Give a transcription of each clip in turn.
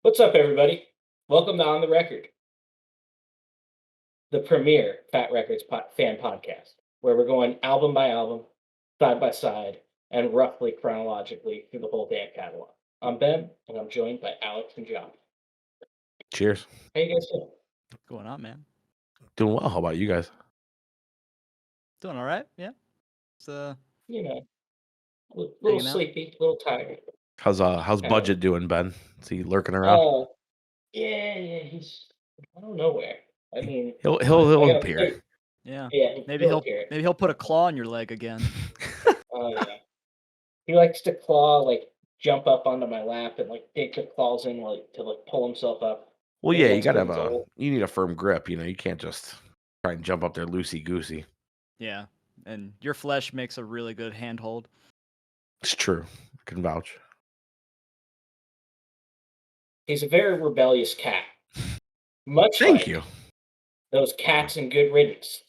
What's up, everybody? Welcome to On the Record, the premier Fat Records fan podcast, where we're going album by album, side by side, and roughly chronologically through the whole damn catalog. I'm Ben, and I'm joined by Alex and John. Cheers. How you guys doing? What's going on, man? Doing well. How about you guys? Doing all right. Yeah. It's You know, little hanging out. sleepy, a little tired. How's Kind of. Budget doing, Ben? Is he lurking around? Oh, yeah, he's I don't know where. I mean, He'll I got appear. Yeah. yeah, Maybe he'll put a claw in your leg again. Oh yeah. He likes to claw, like, jump up onto my lap and, like, dig the claws in, like, to, like, pull himself up. Well, Maybe yeah, you that's gotta 'cause have he's old. you need a firm grip. You can't just try and jump up there loosey goosey. Yeah. And your flesh makes a really good handhold. It's true. I can vouch. He's a very rebellious cat, much Thank like you. those cats in Good Riddance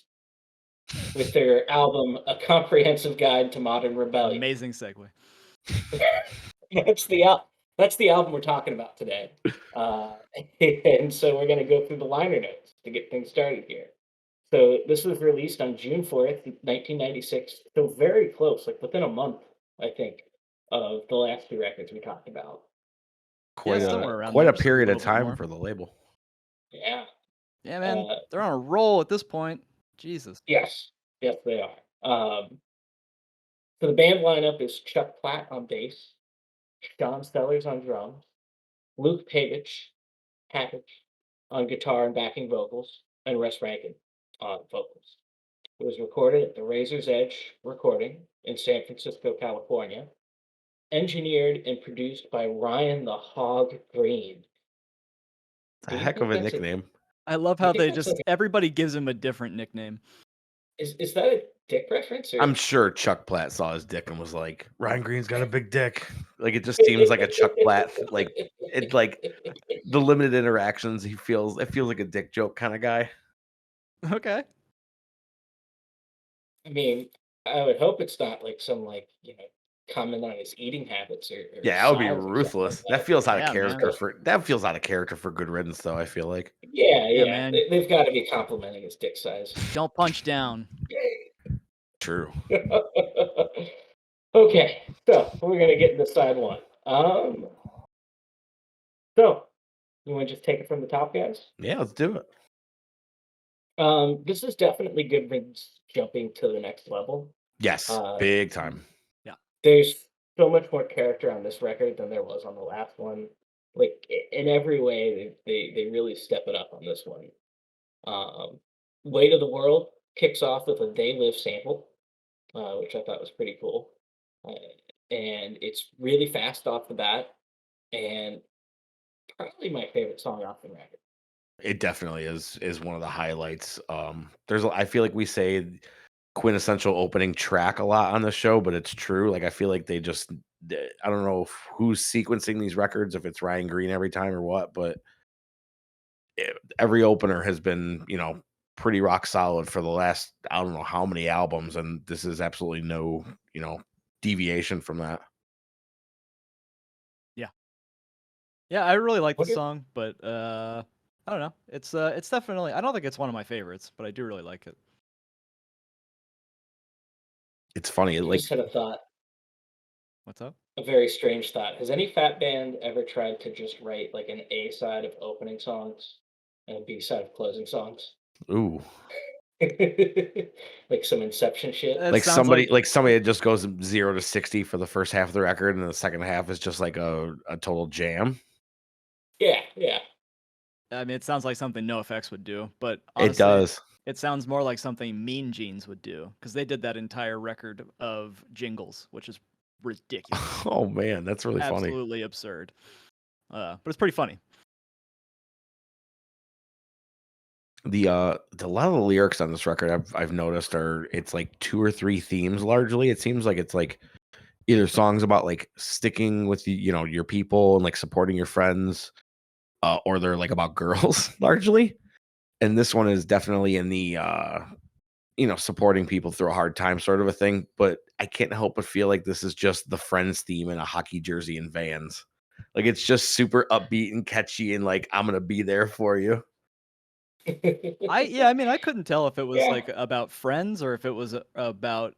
with their album, A Comprehensive Guide to Modern Rebellion. Amazing segue. That's the album we're talking about today. And so we're gonna go through the liner notes to get things started here. So this was released on June 4th, 1996. So very close, like within a month, I think, of the last two records we talked about. Quite somewhere around quite there, a just a period of little bit time more. for the label. Yeah. Yeah, man. Uh, They're on a roll at this point. Jesus. yes. Yes, they are. So the band lineup is Chuck Platt on bass, Sean Stellers on drums, Luke Pappage on guitar and backing vocals, and Russ Rankin on vocals. It was recorded at the Razor's Edge Recording in San Francisco, California. Engineered and produced by Ryan the Hog Green. It's a Do you heck of think a that's nickname. I love do you how think they that's just everybody gives him a different nickname. is that a dick reference or I'm sure Chuck Platt saw his dick and was like, Ryan Green's got a big dick. Like it just seems like a Chuck Platt like the limited interactions it feels like a dick joke kind of guy. Okay. I mean, I would hope it's not like some comment on his eating habits or Yeah, that would be size or something like ruthless. That feels out of Yeah, character man. for Good Riddance, though. I feel like Yeah, Yeah, yeah. man. They've got to be complimenting his dick size. Don't punch down. true. Okay, so we're gonna get into side one. So you want to just take it from the top, guys? Yeah, let's do it. This is definitely Good Riddance jumping to the next level. Yes, big time. There's so much more character on this record than there was on the last one. Like in every way, they really step it up on this one. Weight of the World kicks off with a They Live sample, which I thought was pretty cool. Uh, and it's really fast off the bat, and probably my favorite song off the record. It definitely is one of the highlights. I feel like we say quintessential opening track a lot on the show, but it's true. Like I feel like I don't know who's sequencing these records, if it's Ryan Green every time or what, but every opener has been, pretty rock solid for the last, I don't know how many albums. And this is absolutely no, deviation from that. Yeah. Yeah, I really like the What are- song, but I don't know. It's definitely, I don't think it's one of my favorites, but I do really like it. It's funny. I Like just had a thought, What's up? a very strange thought. Has any fat band ever tried to just write like an A side of opening songs and a B side of closing songs? ooh. Like some Inception shit. That Like sounds somebody that just goes 0 to 60 for the first half of the record, and the second half is just like a total jam. Yeah, yeah. I mean, it sounds like something NoFX would do, but It honestly, does. it sounds more like something Mean Jeans would do, because they did that entire record of jingles, which is ridiculous, Oh man, that's really funny. absolutely absurd. But it's pretty funny. The a lot of the lyrics on this record I've noticed it's like 2 or 3 themes largely. It seems like it's like either songs about like sticking with your people and like supporting your friends, or they're like about girls largely. And this one is definitely in the supporting people through a hard time sort of a thing. But I can't help but feel like this is just the Friends theme in a hockey jersey and Vans. Like it's just super upbeat and catchy and like I'm gonna be there for you. I mean, I couldn't tell if it was, Yeah. like, about friends or if it was about,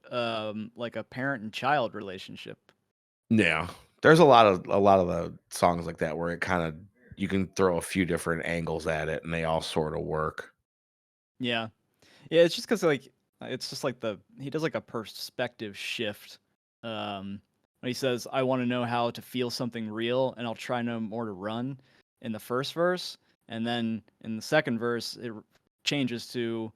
like, a parent and child relationship. Yeah. There's a lot of the songs like that where it kind of you can throw a few different angles at it and they all sort of work. Yeah. Yeah, it's just because like, it's just like he does, like, a perspective shift, when he says, "I wanna know how to feel something real, and I'll try no more to run," in the first verse, and then in the second verse, it changes to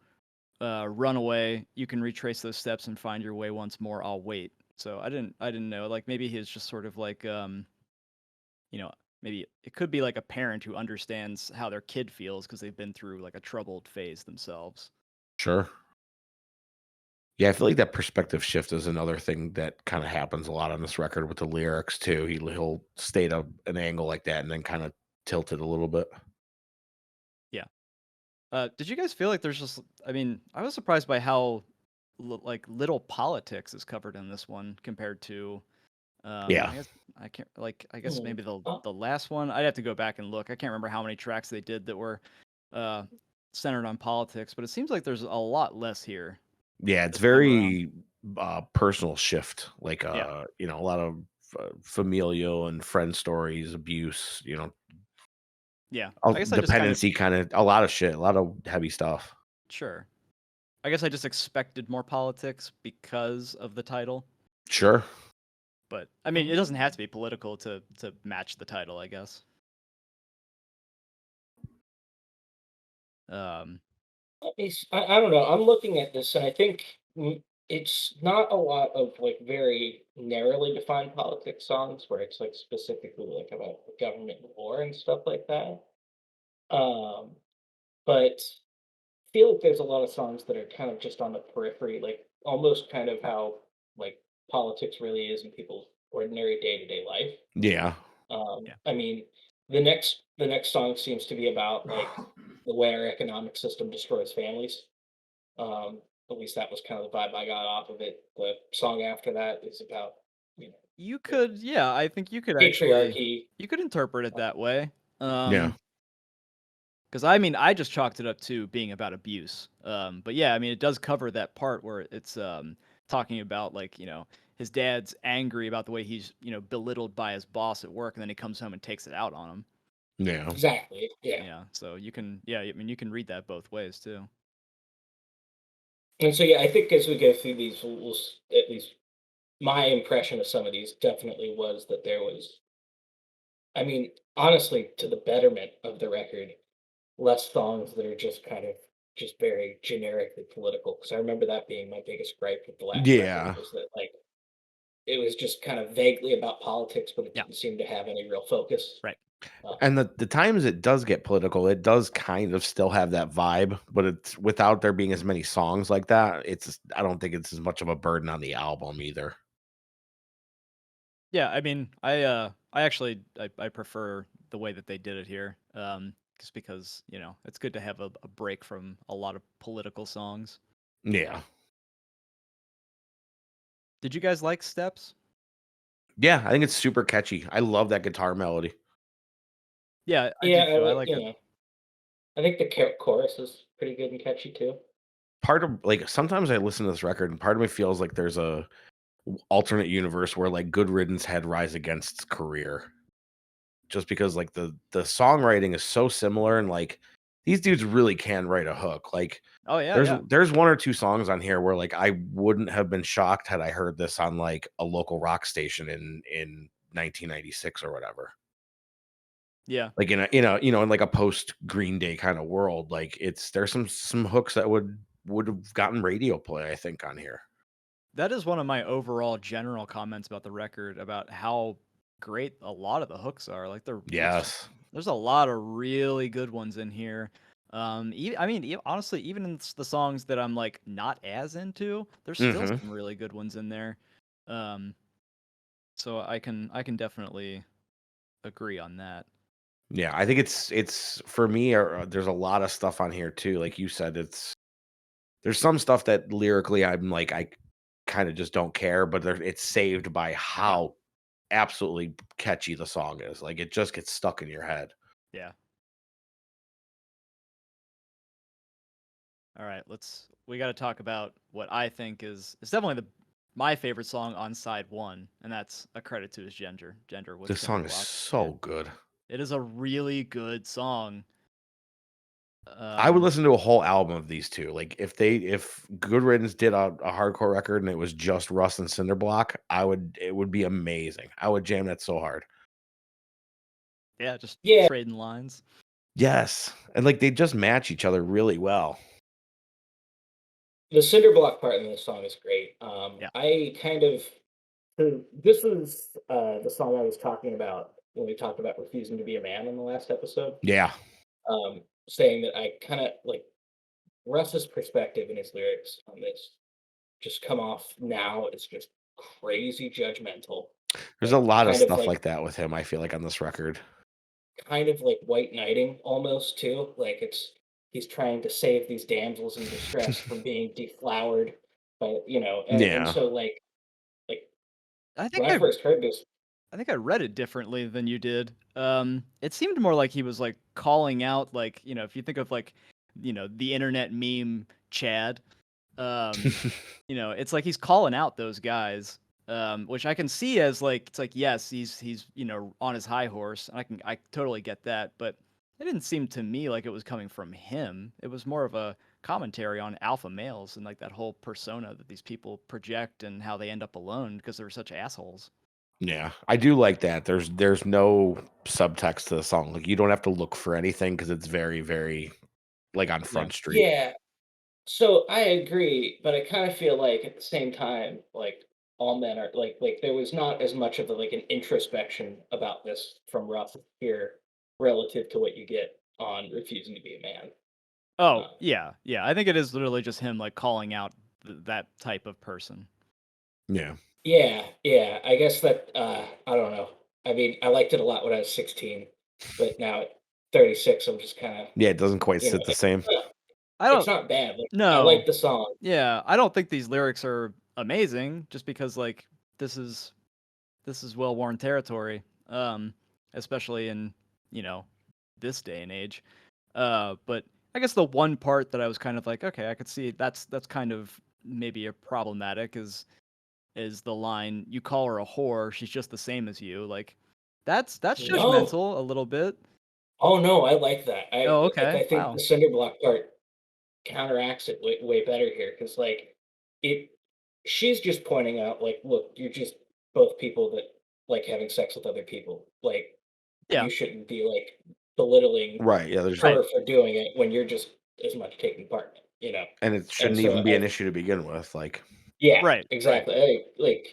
run away. You can retrace those steps and find your way once more. I'll wait. So I didn't know. Like maybe he's just sort of like you know, maybe it could be like a parent who understands how their kid feels because they've been through like a troubled phase themselves. Sure. Yeah, I feel like that perspective shift is another thing that kind of happens a lot on this record with the lyrics too. He'll state an angle like that and then kind of tilt it a little bit. Yeah. Did you guys feel like there's just? I mean, I was surprised by how like little politics is covered in this one compared to Yeah. I guess I can't like I guess Hmm. maybe the Oh, the last one. I'd have to go back and look. I can't remember how many tracks they did that were uh centered on politics, but it seems like there's a lot less here Yeah, it's this time around. very personal shift. Like Yeah. a lot of familial and friend stories, abuse, Yeah. I guess I just kind of dependency kind of a lot of shit, a lot of heavy stuff. sure. I guess I just expected more politics because of the title, Sure. but I mean, it doesn't have to be political to match the title, I guess. Um I don't know. I'm looking at this, and I think it's not a lot of like very narrowly defined politics songs where it's like specifically like about the government and war and stuff like that. Um, but feel like there's a lot of songs that are kind of just on the periphery, like almost kind of how like politics really is in people's ordinary day to day life. Yeah. yeah. I mean, the next song seems to be about like the way our economic system destroys families. At least that was kind of the vibe I got off of it. The song after that is about you know You like could yeah, I think you could actually patriarchy. you could interpret it that way. Yeah. 'Cause I mean, I just chalked it up to being about abuse. But yeah, I mean, it does cover that part where it's talking about like his dad's angry about the way he's belittled by his boss at work, and then he comes home and takes it out on him. Yeah. Exactly. Yeah. Yeah, so you can I mean, you can read that both ways too. And so yeah, I think as we go through these, at least my impression of some of these definitely was that there was, I mean, honestly, to the betterment of the record, less songs that are just kind of just very generically political. Because I remember that being my biggest gripe with the last record Yeah. was that like it was just kind of vaguely about politics, but it Yeah, didn't seem to have any real focus. right. And the times it does get political, it does kind of still have that vibe, but it's without there being as many songs like that, I don't think it's as much of a burden on the album either. Yeah, I mean, I actually I prefer the way that they did it here. Just because, it's good to have a break from a lot of political songs. Yeah. Did you guys like Steps? Yeah, I think it's super catchy. I love that guitar melody. Yeah, I Yeah, do I too. I like like it. I think the chorus is pretty good and catchy too. Part of like sometimes I listen to this record and part of me feels like there's a alternate universe where like Good Riddance had Rise Against's career. Just because like the songwriting is so similar and like these dudes really can write a hook. Like Oh yeah, there's yeah. there's one or two songs on here where like I wouldn't have been shocked had I heard this on like a local rock station in 1996 or whatever. Yeah. Like in like a post Green Day kind of world. Like there's some hooks that would have gotten radio play, I think, on here. That is one of my overall general comments about the record about how great a lot of the hooks are. Like Yes. there's a lot of really good ones in here. I mean, honestly, even in the songs that I'm like not as into, there's still Hmm. some really good ones in there. Um, so I can definitely agree on that. Yeah, I think it's for me. There's a lot of stuff on here too. Like you said, there's some stuff that lyrically I'm like I kind of just don't care, but it's saved by Yeah. how absolutely catchy the song is. Like it just gets stuck in your head. Yeah. All right, we got to talk about what I think is it's definitely my favorite song on side 1, and that's A Credit to His Gender with This song is Cinderblock. so good. It is a really good song. I would listen to a whole album of these two. Like if Good Riddance did a hardcore record and it was just Russ and Cinderblock, it would be amazing. I would jam that so hard. Yeah, just Yeah, trading lines. Yes. And like they just match each other really well. the cinder block part in this song is great. Yeah. I kind of so this was the song I was talking about when we talked about refusing to be a man in the last episode. Yeah. Saying that I kind of like Russ's perspective in his lyrics on this just come off now as just crazy judgmental, There's a like lot of stuff like that with him, I feel like, on this record. kind of like white knighting almost too. Like he's trying to save these damsels in distress from being deflowered, but and Yeah. so like I think when I first heard this, I think I read it differently than you did. It seemed more like he was like calling out, like, if you think of like, the internet meme Chad, um, it's like he's calling out those guys, which I can see as like it's like yes, he's on his high horse, and I totally get that, but it didn't seem to me like it was coming from him. It was more of a commentary on alpha males and like that whole persona that these people project and how they end up alone because they're such assholes. Yeah, I do like that. There's no subtext to the song. Like you don't have to look for anything because it's very, very like on Yeah. Front Street. yeah. So I agree, but I kind of feel like at the same time, like all men are like there was not as much of like an introspection about this from Ruff here relative to what you get on refusing to be a man. Oh, Uh, yeah, yeah. I think it is literally just him like calling out that type of person. Yeah. yeah, yeah. I guess that I don't know. I mean, I liked it a lot when I was 16, but now at 36, I'm just kind of Yeah, it doesn't quite you know, sit the same. I it's don't not bad. Like I no. like the song. Yeah, I don't think these lyrics are amazing just because like this is well-worn territory. Especially in, you know, this day and age. But I guess the one part that I was kind of like, okay, I could see that's kind of maybe a problematic is the line, "You call her a whore, she's just the same as you." Like, that's No, judgmental a little bit. oh no, I like that. Oh, I okay. think the Wow. cinder block part counteracts it way better here because like it she's just pointing out like look you're just both people that like having sex with other people like Yeah. you shouldn't be like belittling Right. Yeah, there's Right. her for doing it when you're just as much taking part in it. and it And shouldn't so even be I an issue to begin with. Like, yeah, Right. Right. exactly. Like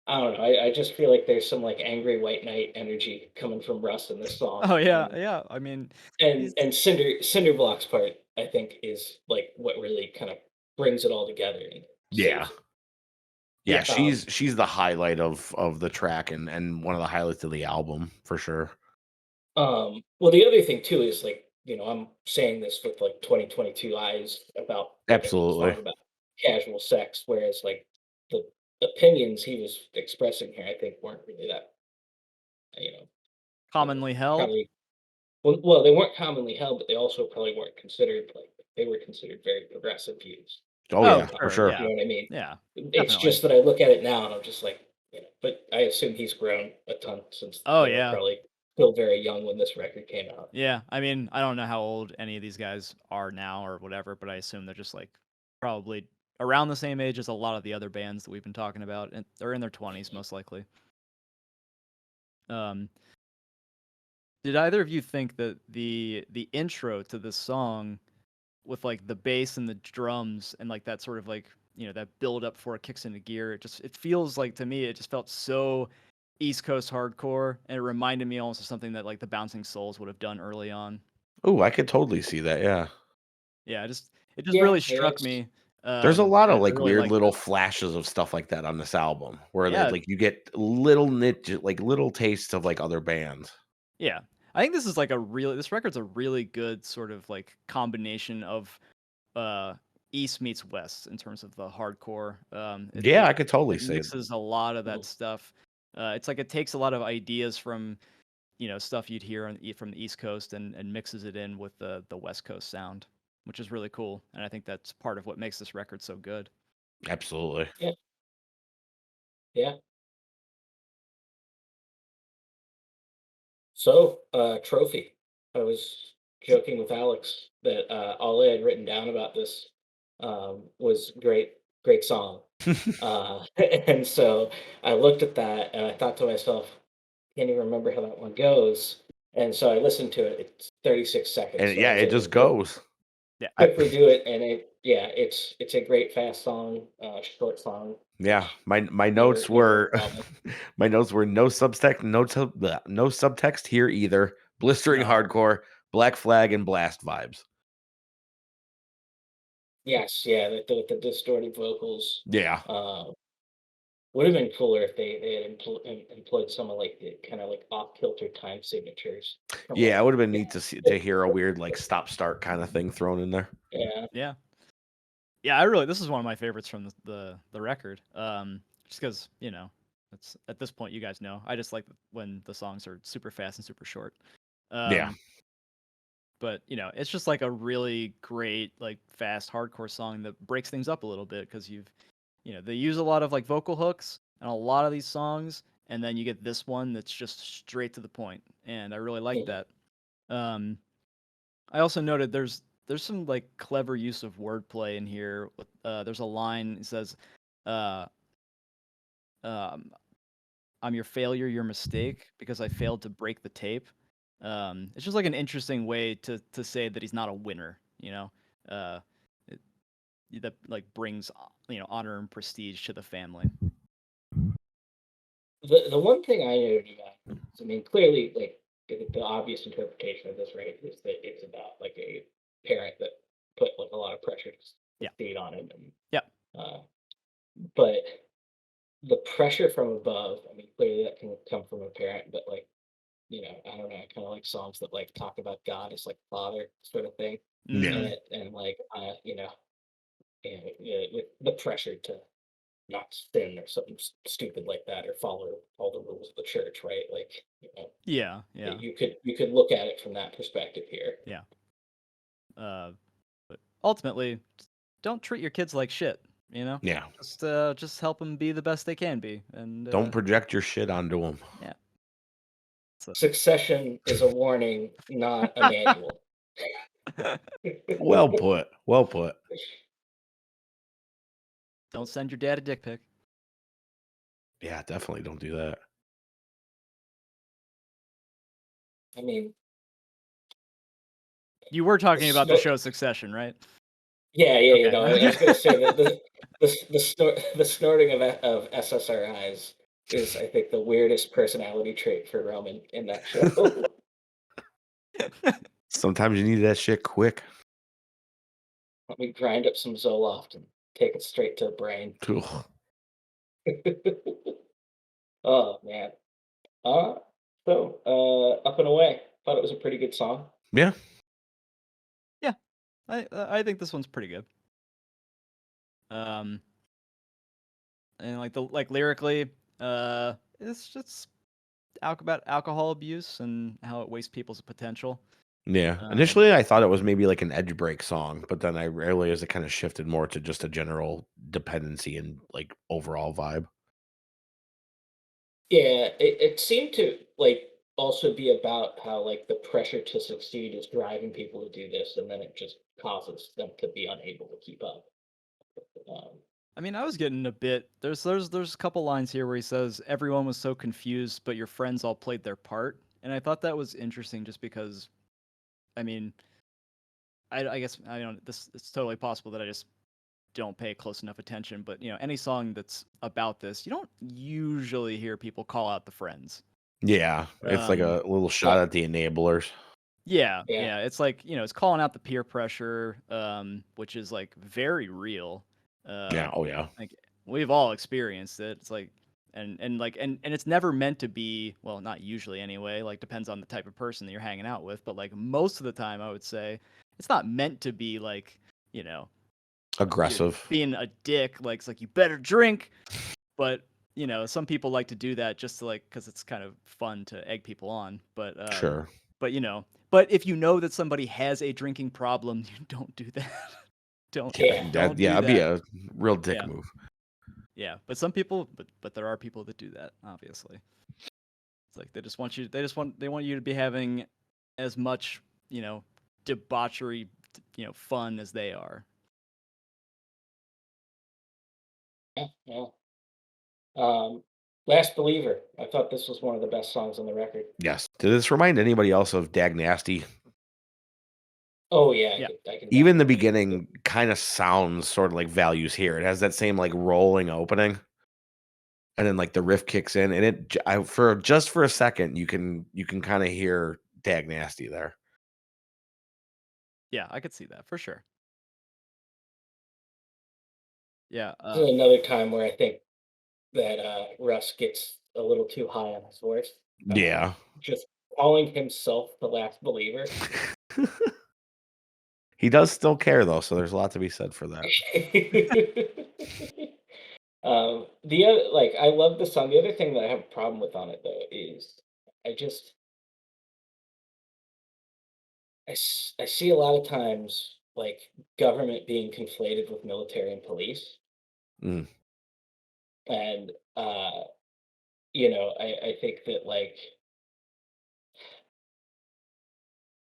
I don't know, I just feel like there's some like angry white knight energy coming from Russ in this song Oh, yeah, yeah. I mean, he's and cinder blocks part I think is like what really kind of brings it all together and yeah. saves it. Yeah, yeah. she's the highlight of the track and one of the highlights of the album for sure. Well, the other thing too is like, I'm saying this with like 2022 eyes about like a Absolutely. song about casual sex, whereas like the opinions he was expressing here, I think weren't really that, you know, Commonly held. probably well, they weren't commonly held, but they also probably weren't considered like they were considered very progressive views Oh at Oh, the yeah, time. for sure. sure. You Yeah. know what I mean? Yeah. It's Definitely. just that I look at it now and I'm just like, but I assume he's grown a ton since Oh, they were yeah. probably still very young when this record came out. Yeah. I mean, I don't know how old any of these guys are now or whatever, but I assume they're just like probably around the same age as a lot of the other bands that we've been talking about, and they're in their 20s most likely. Um, did either of you think that the intro to this song with like the bass and the drums and like that sort of like that build up before it kicks into gear, it feels like to me it just felt so East Coast hardcore, and it reminded me almost of something that like the Bouncing Souls would have done early on. Oh, I could totally see that. Yeah. Yeah, it just Yeah, really yeah, struck it's me. There's a lot I, of I like really weird like little that. flashes of stuff like that on this album where they Yeah, like you get little like little tastes of like other bands. yeah. I think this is like this record's a really good sort of like combination of uh East meets West in terms of the hardcore. It Yeah, it I could totally it say mixes a lot of that mhm. stuff. It's like it takes a lot of ideas from stuff you'd hear from the East Coast and mixes it in with the West Coast sound, which is really cool. And I think that's part of what makes this record so good. Absolutely. Yeah. Yeah. So, trophy. I was joking with Alex that all I had written down about this was great song. And so I looked at that and I thought to myself, can't even remember how that one goes. And so I listened to it. It's 36 seconds, And so I yeah, was it able just to goes. Yeah. quickly do it. And it's a great fast song, short song. Yeah, Which my never notes never a were problem. my notes were no subtext here either. Blistering No. hardcore, Black Flag, and blast vibes. Yes, yeah, the distorted vocals. Yeah, Uh, would have been cooler if they had employed some of like the kind of like off kilter time signatures from yeah, like it would have been yeah neat to hear a weird like stop start kind of thing thrown in there. yeah. Yeah. Yeah, I really this is one of my favorites from the record. Just because it's at this point you guys know I just like when the songs are super fast and super short. Yeah, Um, but it's just like a really great like fast hardcore song that breaks things up a little bit because they use a lot of like vocal hooks and a lot of these songs, and then you get this one that's just straight to the point, and I really like Mhm. that. Um, I also noted there's some like clever use of wordplay in here. There's a line that says, uh, um, "I'm your failure, your mistake, because I failed to break the tape." It's just like an interesting way to say that he's not a winner. Uh, it, that like brings honor and prestige to the family. The one thing I noted about I mean, clearly, like the obvious interpretation of this, right, is that it's about like a parent that put like a lot of pressure to Yeah. succeed on him, and Yeah. uh, but the pressure from above. I mean, clearly that can come from a parent, but like I don't know, I kind of like songs that like talk about God as like father sort of thing, yeah, and Mm, like with the pressure to not sin or something stupid like that, or follow all the rules of the church, right? Like, yeah. Yeah. you could look at it from that perspective here. Yeah. Uh, but ultimately, don't treat your kids like shit. yeah. Just help them be the best they can be, and Don't project your shit onto them. yeah. So Succession is a warning, not a manual. Well put. Well put. don't send your dad a dick pic. Yeah, definitely don't do that. I mean, You were the talking about the snort. show Succession, right? Yeah, yeah, Okay. I was gonna say that the snorting of SSRIs is, I think, the weirdest personality trait for Roman in that show. Sometimes you need that shit quick. Let me grind up some Zoloft and take it straight to the brain. Ugh. Oh man. Uh, Up and Away. Thought it was a pretty good song. Yeah, Yeah, I think this one's pretty good. Um, and like lyrically, it's just about alcohol abuse and how it wastes people's potential. yeah. Um, Initially, I thought it was maybe like an edge break song, but then I realized it kind of shifted more to just a general dependency and like overall vibe. Yeah, it seemed to like also be about how like the pressure to succeed is driving people to do this, and then it just causes them to be unable to keep up. Um, I mean, I was getting a bit. There's a couple lines here where he says everyone was so confused, but your friends all played their part, and I thought that was interesting just because, I mean, I guess I don't. This it's totally possible that I just don't pay close enough attention, but any song that's about this, you don't usually hear people call out the friends. Yeah, it's like Um, a little yeah, shot at the enablers. yeah, yeah, yeah, it's like it's calling out the peer pressure, which is like very real. Yeah, Uh, oh yeah. like we've all experienced it. It's like and it's never meant to be, well, not usually anyway, like depends on the type of person that you're hanging out with, but like most of the time I would say it's not meant to be like, you know, you're Aggressive. being a dick, like it's like you better drink, but some people like to do that just to because it's kind of fun to egg people on. Sure. But if you know that somebody has a drinking problem, you don't do that. don't Yeah. don't do That'd be that. a real dick Yeah. move. Yeah, but some people, but there are people that do that. Obviously, it's like they just want you. They want you to be having as much debauchery, fun as they are. Yeah. Last Believer. I thought this was one of the best songs on the record. Yes. Did this remind anybody else of Dag Nasty? Oh yeah, Yeah. I can Even the definitely- beginning kind of sounds sort of like Values Here. It has that same like rolling opening, and then like the riff kicks in, and for just for a second you can kind of hear Dag Nasty there. Yeah, I could see that for sure. Yeah. This is another time where I think that Russ gets a little too high on his voice. Yeah. Just calling himself the last believer. He does still care though, so there's a lot to be said for that. The other, like, I love the song. The other thing that I have a problem with on it though is I just I see a lot of times like government being conflated with military and police, Mm, and I think that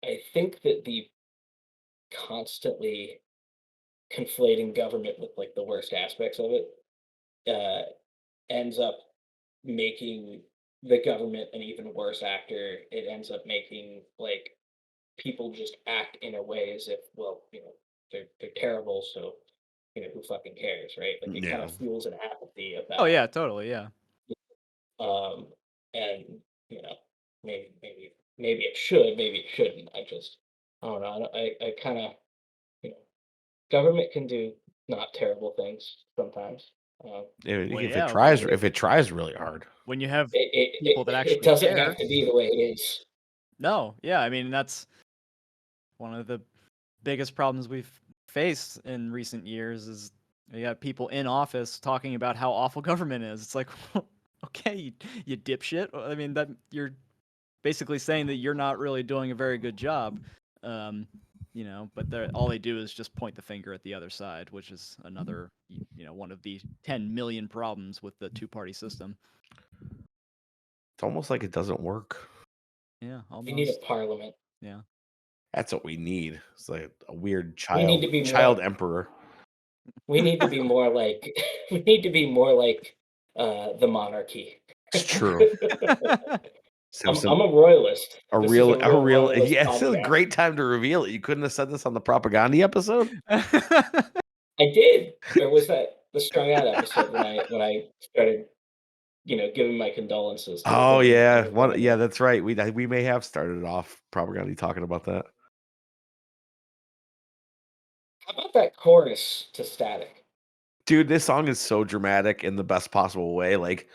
I think that the constantly conflating government with like the worst aspects of it uh, ends up making the government an even worse actor. It ends up making like people just act in a way as if, well, they're terrible, so who fucking cares, right? Like it kind yeah. of fuels an apathy Oh about yeah, totally. Yeah. um and maybe it should, maybe it shouldn't. I don't know. I kind of you know government can do not terrible things sometimes. Well, If yeah. When if it tries really hard. when you have It people that it actually doesn't care. have to be the way it is. No, yeah. I mean, that's one of the biggest problems we've faced in recent years is you got people in office talking about how awful government is. It's like, okay, you dipshit. I mean, that you're basically saying that you're not really doing a very good job. Um, but all they do is just point the finger at the other side, which is another, one of the 10 million problems with the two-party system. It's almost like it doesn't work. Yeah, We need a almost. parliament. Yeah. That's what we need. It's like a weird We need to be child more. emperor. We need to be more like. We need to be more like the monarchy. It's true. Simpson, I'm a royalist. a This is real, a real royalist yeah, it's a podcast. great time to reveal it. You couldn't have said this on the propaganda episode. I did. Or was that the strung out episode when I started, giving my condolences to the Oh victims of yeah, the rebellion? yeah, that's right. We may have started off propaganda talking about that. How about that chorus to Static? Dude, this song is so dramatic in the best possible way. Like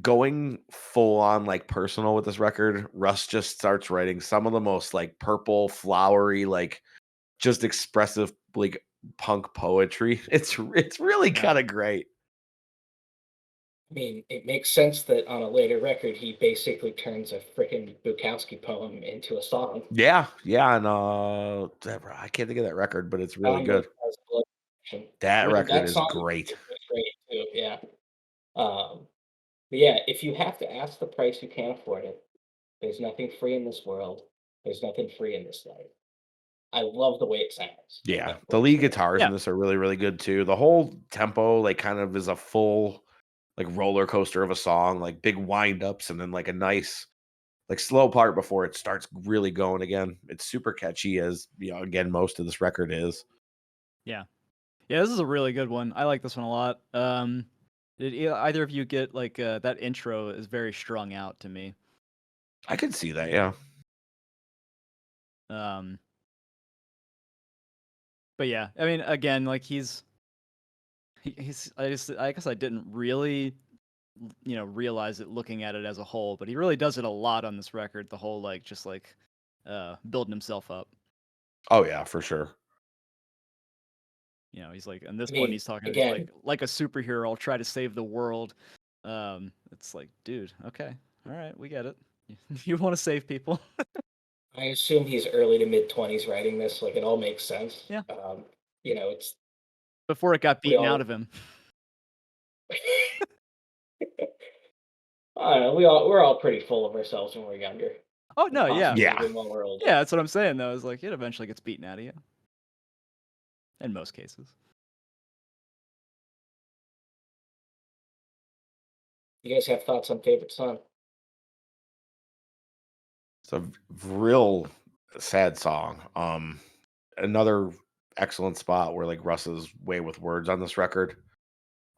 going full on like personal with this record, Russ just starts writing some of the most like purple, flowery, like just expressive like punk poetry. It's really Yeah. kind of great. I mean, it makes sense that on a later record he basically turns a freaking Bukowski poem into a song. Yeah, yeah, and I can't think of that record, but it's really Found the good. Cause of Blood Action. That record That is song great. is great too. Yeah. But yeah, if you have to ask the price, you can't afford it. There's nothing free in this world. There's nothing free in this life. I love the way it sounds. Yeah, That the chorus lead there. guitars in Yeah. this are really, really good too. The whole tempo, like, kind of is a full, like, roller coaster of a song, like big wind ups, and then like a nice, like, slow part before it starts really going again. It's super catchy, as again, most of this record is. Yeah. Yeah, this is a really good one. I like this one a lot. Did either of you get that intro is very strung out to me. I could see that, yeah. Um, but yeah, I mean, again, like he's I guess I didn't really realize it looking at it as a whole, but he really does it a lot on this record. The whole building himself up. Oh yeah, for sure. He's like, in this I one, mean, he's talking, he's again, like a superhero. I'll try to save the world. It's like, dude, okay, all right, we get it. You want to save people? I assume he's early to mid-20s writing this. Like, it all makes sense. Yeah. It's Before it got we beaten out all. of him. I don't know. We're all pretty full of ourselves when we're younger. Oh no, yeah, Possibly Yeah. even when we're older. yeah. That's what I'm saying though. Is like it eventually gets beaten out of you. In most cases. You guys have thoughts on favorite son? It's a real sad song. Another excellent spot where like Russ's way with words on this record.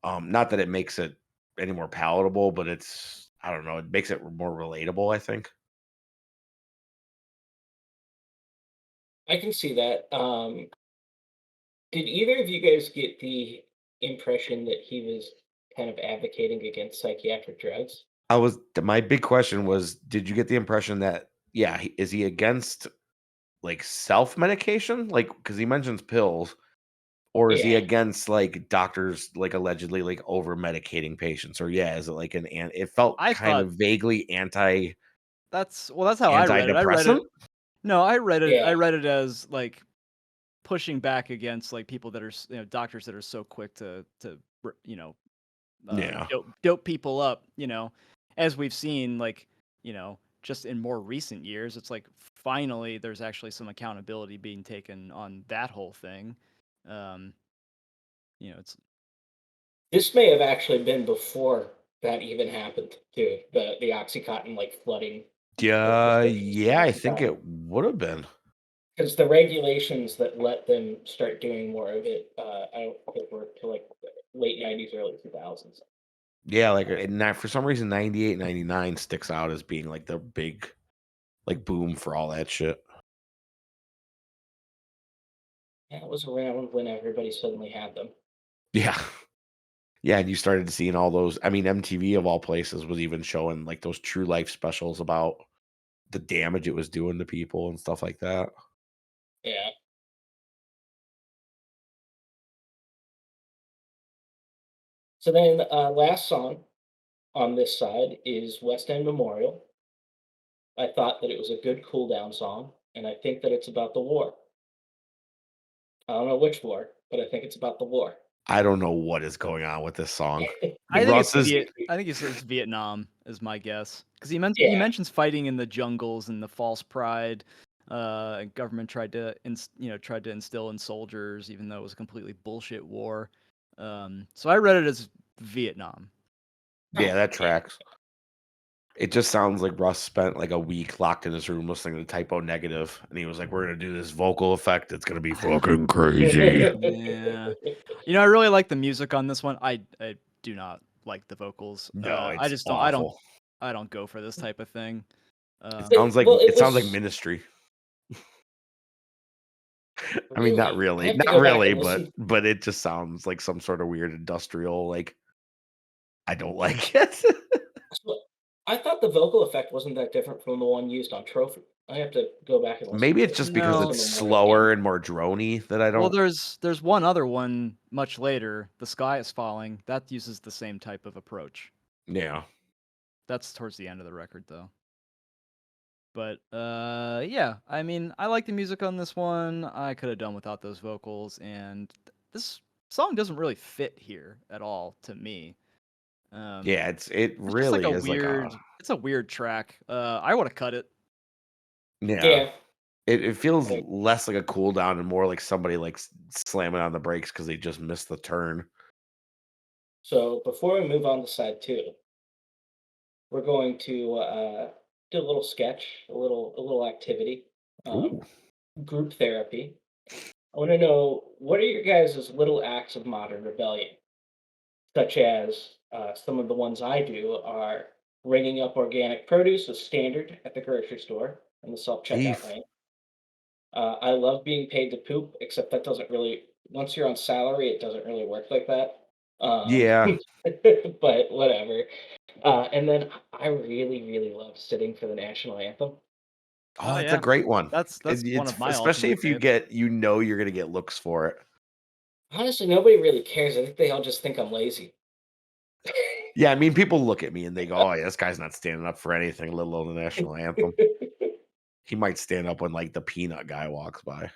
Not that it makes it any more palatable, but it's I don't know, it makes it more relatable, I think. I can see that. Did either of you guys get the impression that he was kind of advocating against psychiatric drugs? My big question was, did you get the impression that yeah, is he against like self-medication? Like because he mentions pills, or is he Yeah, against like doctors like allegedly like over medicating patients? Or yeah, is it like it felt I kind thought of vaguely that's how I read it. I read antidepressant? it. No, I read it. I yeah, read it as like pushing back against like people that are doctors that are so quick to Yeah. dope people up, as we've seen, like, just in more recent years, it's like finally there's actually some accountability being taken on that whole thing. Um, it's this may have actually been before that even happened too. The OxyContin like flooding of Yeah, prescriptions with yeah, I think OxyContin it would have been. because the regulations that let them start doing more of it, I don't think were to like late '90s, early 2000s. Yeah, like, Uh, for some reason, 98, 99 sticks out as being, like, the big, like, boom for all that shit. yeah, it was around when everybody suddenly had them. Yeah. Yeah, and you started seeing all those I mean, MTV, of all places, was even showing, like, those true life specials about the damage it was doing to people and stuff like that. Yeah. So then, last song on this side is West End Memorial. I thought that it was a good cool down song, and I think that it's about the war. I don't know which war, but I think it's about the war. I don't know what is going on with this song. I think it's Russ is I think it's Vietnam is my guess because he Yeah. mentions fighting in the jungles and the false pride. Government tried to instill in soldiers, even though it was a completely bullshit war. So I read it as Vietnam. yeah, that Yeah. tracks. It just sounds like Russ spent, like, a week locked in his room listening to Typo Negative, and he was like, "We're gonna do this vocal effect, it's gonna be fucking crazy." Yeah, I really like the music on this one. I do not like the vocals. No, I it's just don't. awful. I don't go for this type of thing. It Um, sounds like Well, it it sounds like was Ministry. I mean, really. I have to not go back really, and listen. but it just sounds like some sort of weird industrial, like, I don't like it. So, I thought the vocal effect wasn't that different from the one used on Trophy. I have to go back and listen Maybe to it's just because West no, End it's Memorial again. slower and more drony that I well, don't there's one other one much later. The Sky is Falling. That uses the same type of approach. yeah. That's towards the end of the record, though. But yeah. I mean, I like the music on this one. I could have done without those vocals, and this song doesn't really fit here at all to me. Um, Yeah, it it's just like really is like a it's a weird track. I would have cut it. yeah. Yeah. It feels Like, less like a cool down and more like somebody, like, slamming on the brakes because they just missed the turn. so before we move on to side two, we're going to do a little sketch, a little activity, um, Ooh. group therapy. I want to know what are your guys' little acts of modern rebellion, such as some of the ones I do are ringing up organic produce as standard at the grocery store in the self checkout Beef. lane. I love being paid to poop, except that doesn't really. Once you're on salary, it doesn't really work like that. Yeah. But whatever. And then I really, really love sitting for the national anthem. Oh, Oh that's a yeah, great one. that's one It's of my especially ultimate if you faves. get you're gonna get looks for it. Honestly, nobody really cares. I think they all just think I'm lazy. Yeah, I mean, people look at me and they go, "Oh, yeah, this guy's not standing up for anything, let alone the national anthem." He might stand up when like the peanut guy walks by.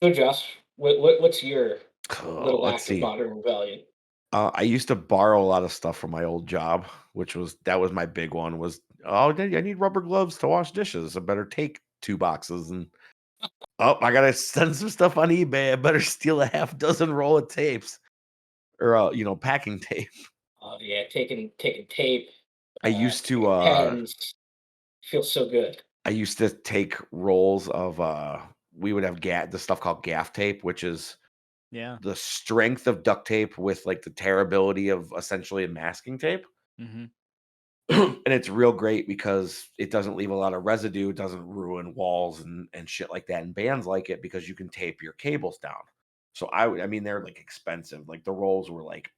So, Josh, what's your Oh, little let's act of see. modern rebellion? I used to borrow a lot of stuff from my old job, that was my big one. Was oh, I need rubber gloves to wash dishes. I better take 2 boxes and oh, I gotta send some stuff on eBay. I better steal a half dozen roll of tapes or packing tape. Oh yeah, taking tape, I used to taking pens feels so good. I used to take rolls of we would have the stuff called gaff tape, which is Yeah. the strength of duct tape with like the tearability of essentially a masking tape. Mm-hmm. And it's real great because it doesn't leave a lot of residue, it doesn't ruin walls and shit like that. And bands like it because you can tape your cables down. So I mean they're like expensive. Like the rolls were like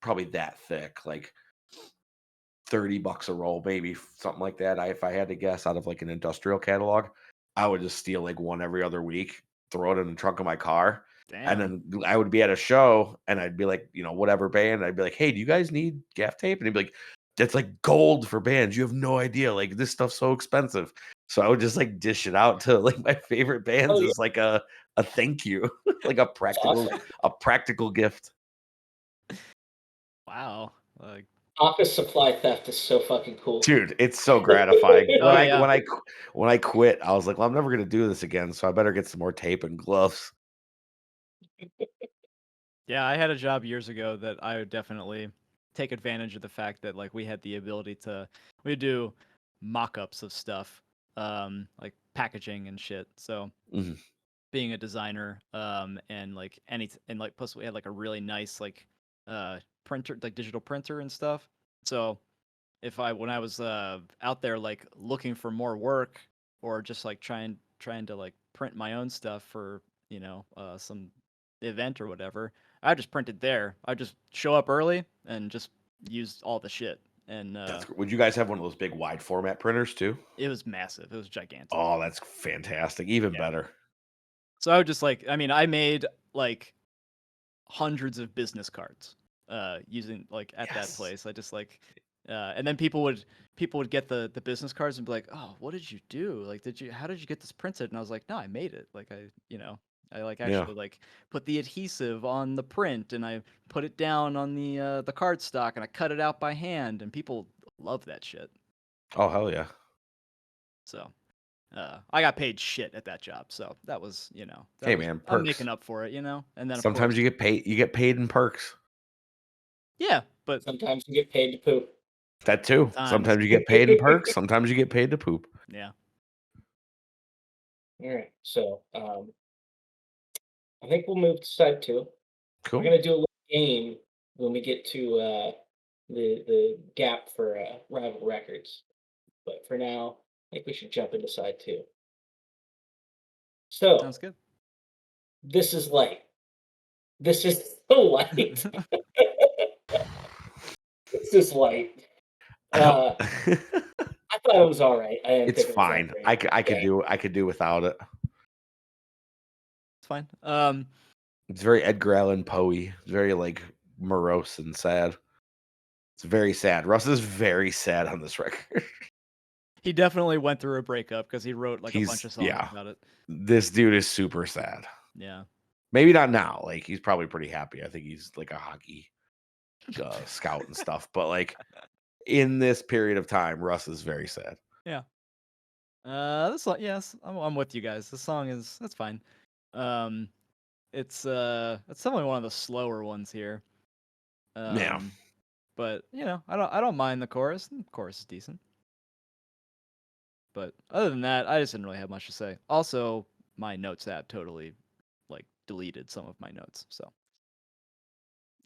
probably that thick, like $30 a roll, maybe something like that. If I had to guess out of like an industrial catalog, I would just steal like one every other week, throw it in the trunk of my car. And Damn. then I would be at a show and I'd be like, whatever band, I'd be like, "Hey, do you guys need gaff tape?" And he'd be like, "That's like gold for bands. You have no idea. Like this stuff's so expensive." So I would just like dish it out to like my favorite Oh bands yeah, as like a thank you, like that's awesome. a practical gift. Wow. Like, Office supply theft is so fucking cool. Dude, it's so gratifying. oh yeah. When I quit, I was like, "Well, I'm never gonna do this again, so I better get some more tape and gloves." Yeah, I had a job years ago that I would definitely take advantage of the fact that like we had the ability to we do mock-ups of stuff, like packaging and shit. So Mhm. being a designer, and like and like plus we had like a really nice like printer, like digital printer and stuff. So if I when I was out there like looking for more work or just like trying to like print my own stuff for some event or whatever, I just printed there. I just show up early and just use all the shit, and Would you guys have one of those big wide format printers too? it was massive. It was gigantic. Oh, that's fantastic. Even Yeah. better. So I would just like I mean I made like hundreds of business cards using like at that Yes. place. I just like and then people would get the business cards and be like, "Oh, what did you do? Like how did you get this printed?" And I was like, "No, I made it. Like I like Yeah. actually like put the adhesive on the print and I put it down on the cardstock and I cut it out by hand and people love that shit." Oh, hell yeah. So, I got paid shit at that job. So that Hey, was man, I'm perks. making up for it, And then of Sometimes course, you get paid in perks. yeah, but Sometimes you get paid to poop. That too. sometimes, Sometimes you get paid in perks, sometimes you get paid to poop. yeah. All right, so I think we'll move to side two. We're Cool. gonna do a little game when we get to the gap for rival records. But for now, I think we should jump into side two. So Sounds good. this is light. This is so light. This is light. I don't I thought it was all right. I didn't It's think it was that fine. great. Okay. I could do without it. It's fine. It's very Edgar Allan Poe-y. It's very, like, morose and sad. It's very sad. Russ is very sad on this record. He definitely went through a breakup because he wrote like a bunch He's of songs yeah. about it. This dude is super sad. Yeah. Maybe not now. Like, he's probably pretty happy. I think he's, like, a hockey, scout and stuff, but, like, in this period of time, Russ is very sad. Yeah. This song, yes, I'm with you guys. This song is that's fine. Um, it's definitely one of the slower ones here. Yeah. But I don't mind the chorus. The chorus is decent. But other than that, I just didn't really have much to say. Also, my notes app totally like deleted some of my notes. So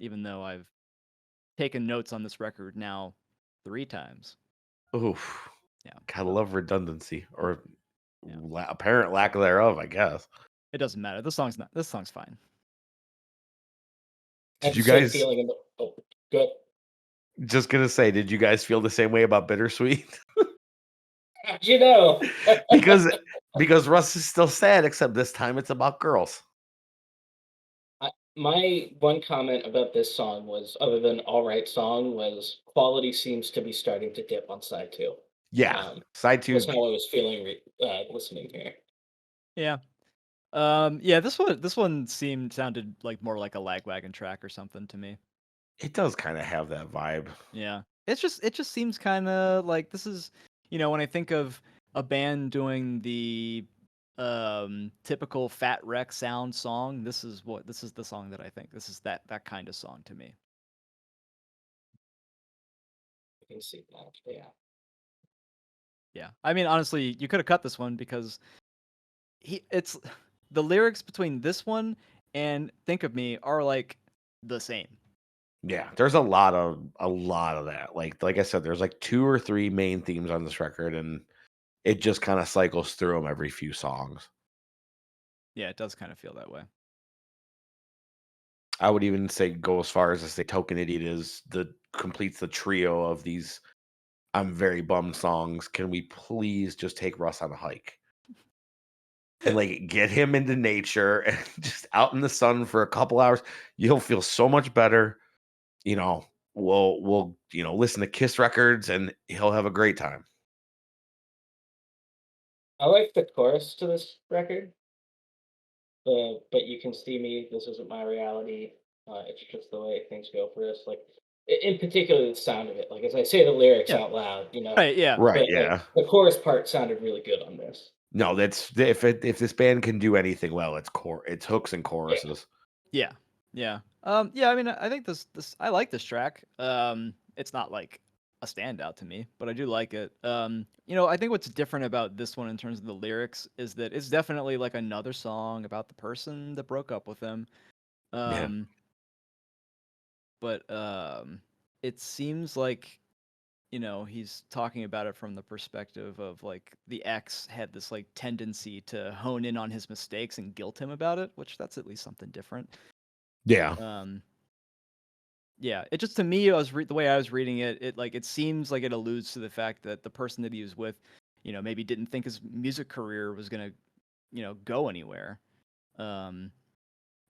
even though I've taken notes on this record now 3 times. Oof. Yeah. Gotta love redundancy or Yeah. apparent lack thereof, I guess. It doesn't matter. This song's fine. I have Did the you same guys feeling in the good. just gonna say, did you guys feel the same way about Bittersweet? How'd you know? because because Russ is still sad, except this time it's about girls. My one comment about this song was, other than all right song, was quality seems to be starting to dip on side two. Yeah, Um, side two. was how I was feeling listening here. Yeah. Yeah, this one sounded like more like a Lagwagon track or something to me. It does kind of have that vibe. Yeah. It just seems kind of like this is, when I think of a band doing the typical Fat Wreck sound song, this is the song that I think. This is that kind of song to me. I can see that. Yeah. Yeah. I mean, honestly, you could have cut this one because it's the lyrics between this one and Think of Me are like the same. Yeah, there's a lot of that. Like I said, there's like 2 or 3 main themes on this record, and it just kind of cycles through them every few songs. Yeah, it does kind of feel that way. I would even say go as far as to say Token Idiot is the completes the trio of these I'm very bummed songs. Can we please just take Russ on a hike? And like get him into nature and just out in the sun for a couple hours. You'll feel so much better. You know, we'll listen to Kiss records and he'll have a great time. I like the chorus to this record. But you can see me. This isn't my reality. It's just the way things go for us. Like, in particular, the sound of it. Like as I say the lyrics Yeah. out loud, Right, yeah. Right, But like yeah. the chorus part sounded really good on this. No, that's if this band can do anything well, it's hooks and Yeah. choruses. Yeah. Yeah. Yeah, I mean, I think this I like this track. It's not like a standout to me, but I do like it. I think what's different about this one in terms of the lyrics is that it's definitely like another song about the person that broke up with him. Yeah. Um but it seems like he's talking about it from the perspective of like the ex had this like tendency to hone in on his mistakes and guilt him about it, which that's at least something different. Yeah. Um, yeah, it just to me, the way I was reading it, it seems like it alludes to the fact that the person that he was with, maybe didn't think his music career was gonna, go anywhere. Um,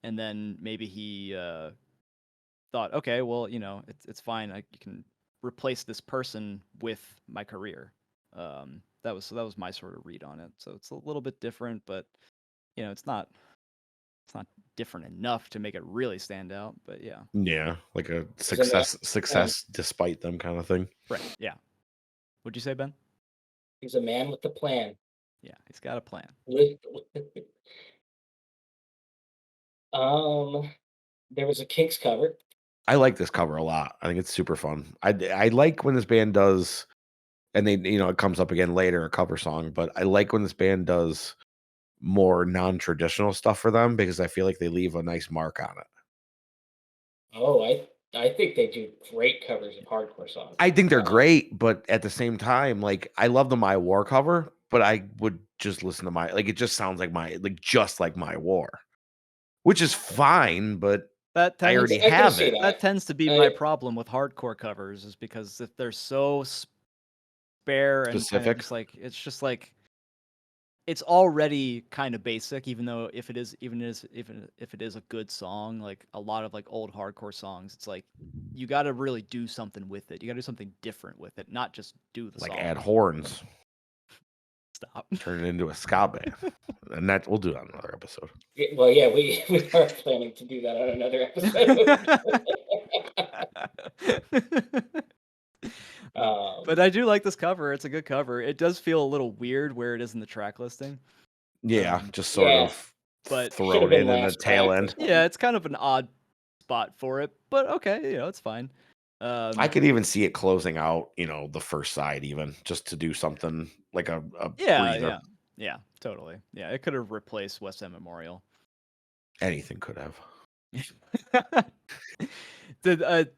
and then maybe he thought, okay, well, it's fine. You can replace this person with my career. That was my sort of read on it. So it's a little bit different, but it's not different enough to make it really stand out. But yeah, Yeah. Like a He's a man. success despite them kind of thing. right, yeah. What'd you say, Ben? He's a man with a plan. Yeah, he's got a plan. With- um, there was a Kinks cover. I like this cover a lot. I think it's super fun. I like when this band does, and it comes up again later, a cover song, but I like when this band does more non-traditional stuff for them because I feel like they leave a nice mark on it. Oh, I think they do great covers of hardcore songs. I think they're great, but at the same time, like I love the My War cover, but I would just listen to it just sounds like just like My War, which is fine, but That I tends already I can have see it. that. that tends to be my problem with hardcore covers is because if they're so spare and kind of Specific. just like it's already kind of basic, even though if it is a good song, like a lot of like old hardcore songs, it's like you got to really do something with it. You got to do something different with it, not just do the Like song. add horns, Stop. turn it into a ska band, and that we'll do that on another episode. Well, yeah, we are planning to do that on another episode. But I do like this cover. It's a good cover. It does feel a little weird where it is in the track listing. Yeah, just sort Yeah, of but should throw have it been in the last tail track or end. something. yeah, it's kind of an odd spot for it. But okay, it's fine. I could even see it closing out, the first side, even just to do something like a breather. Yeah, totally. Yeah, it could have replaced West End Memorial. Anything could have.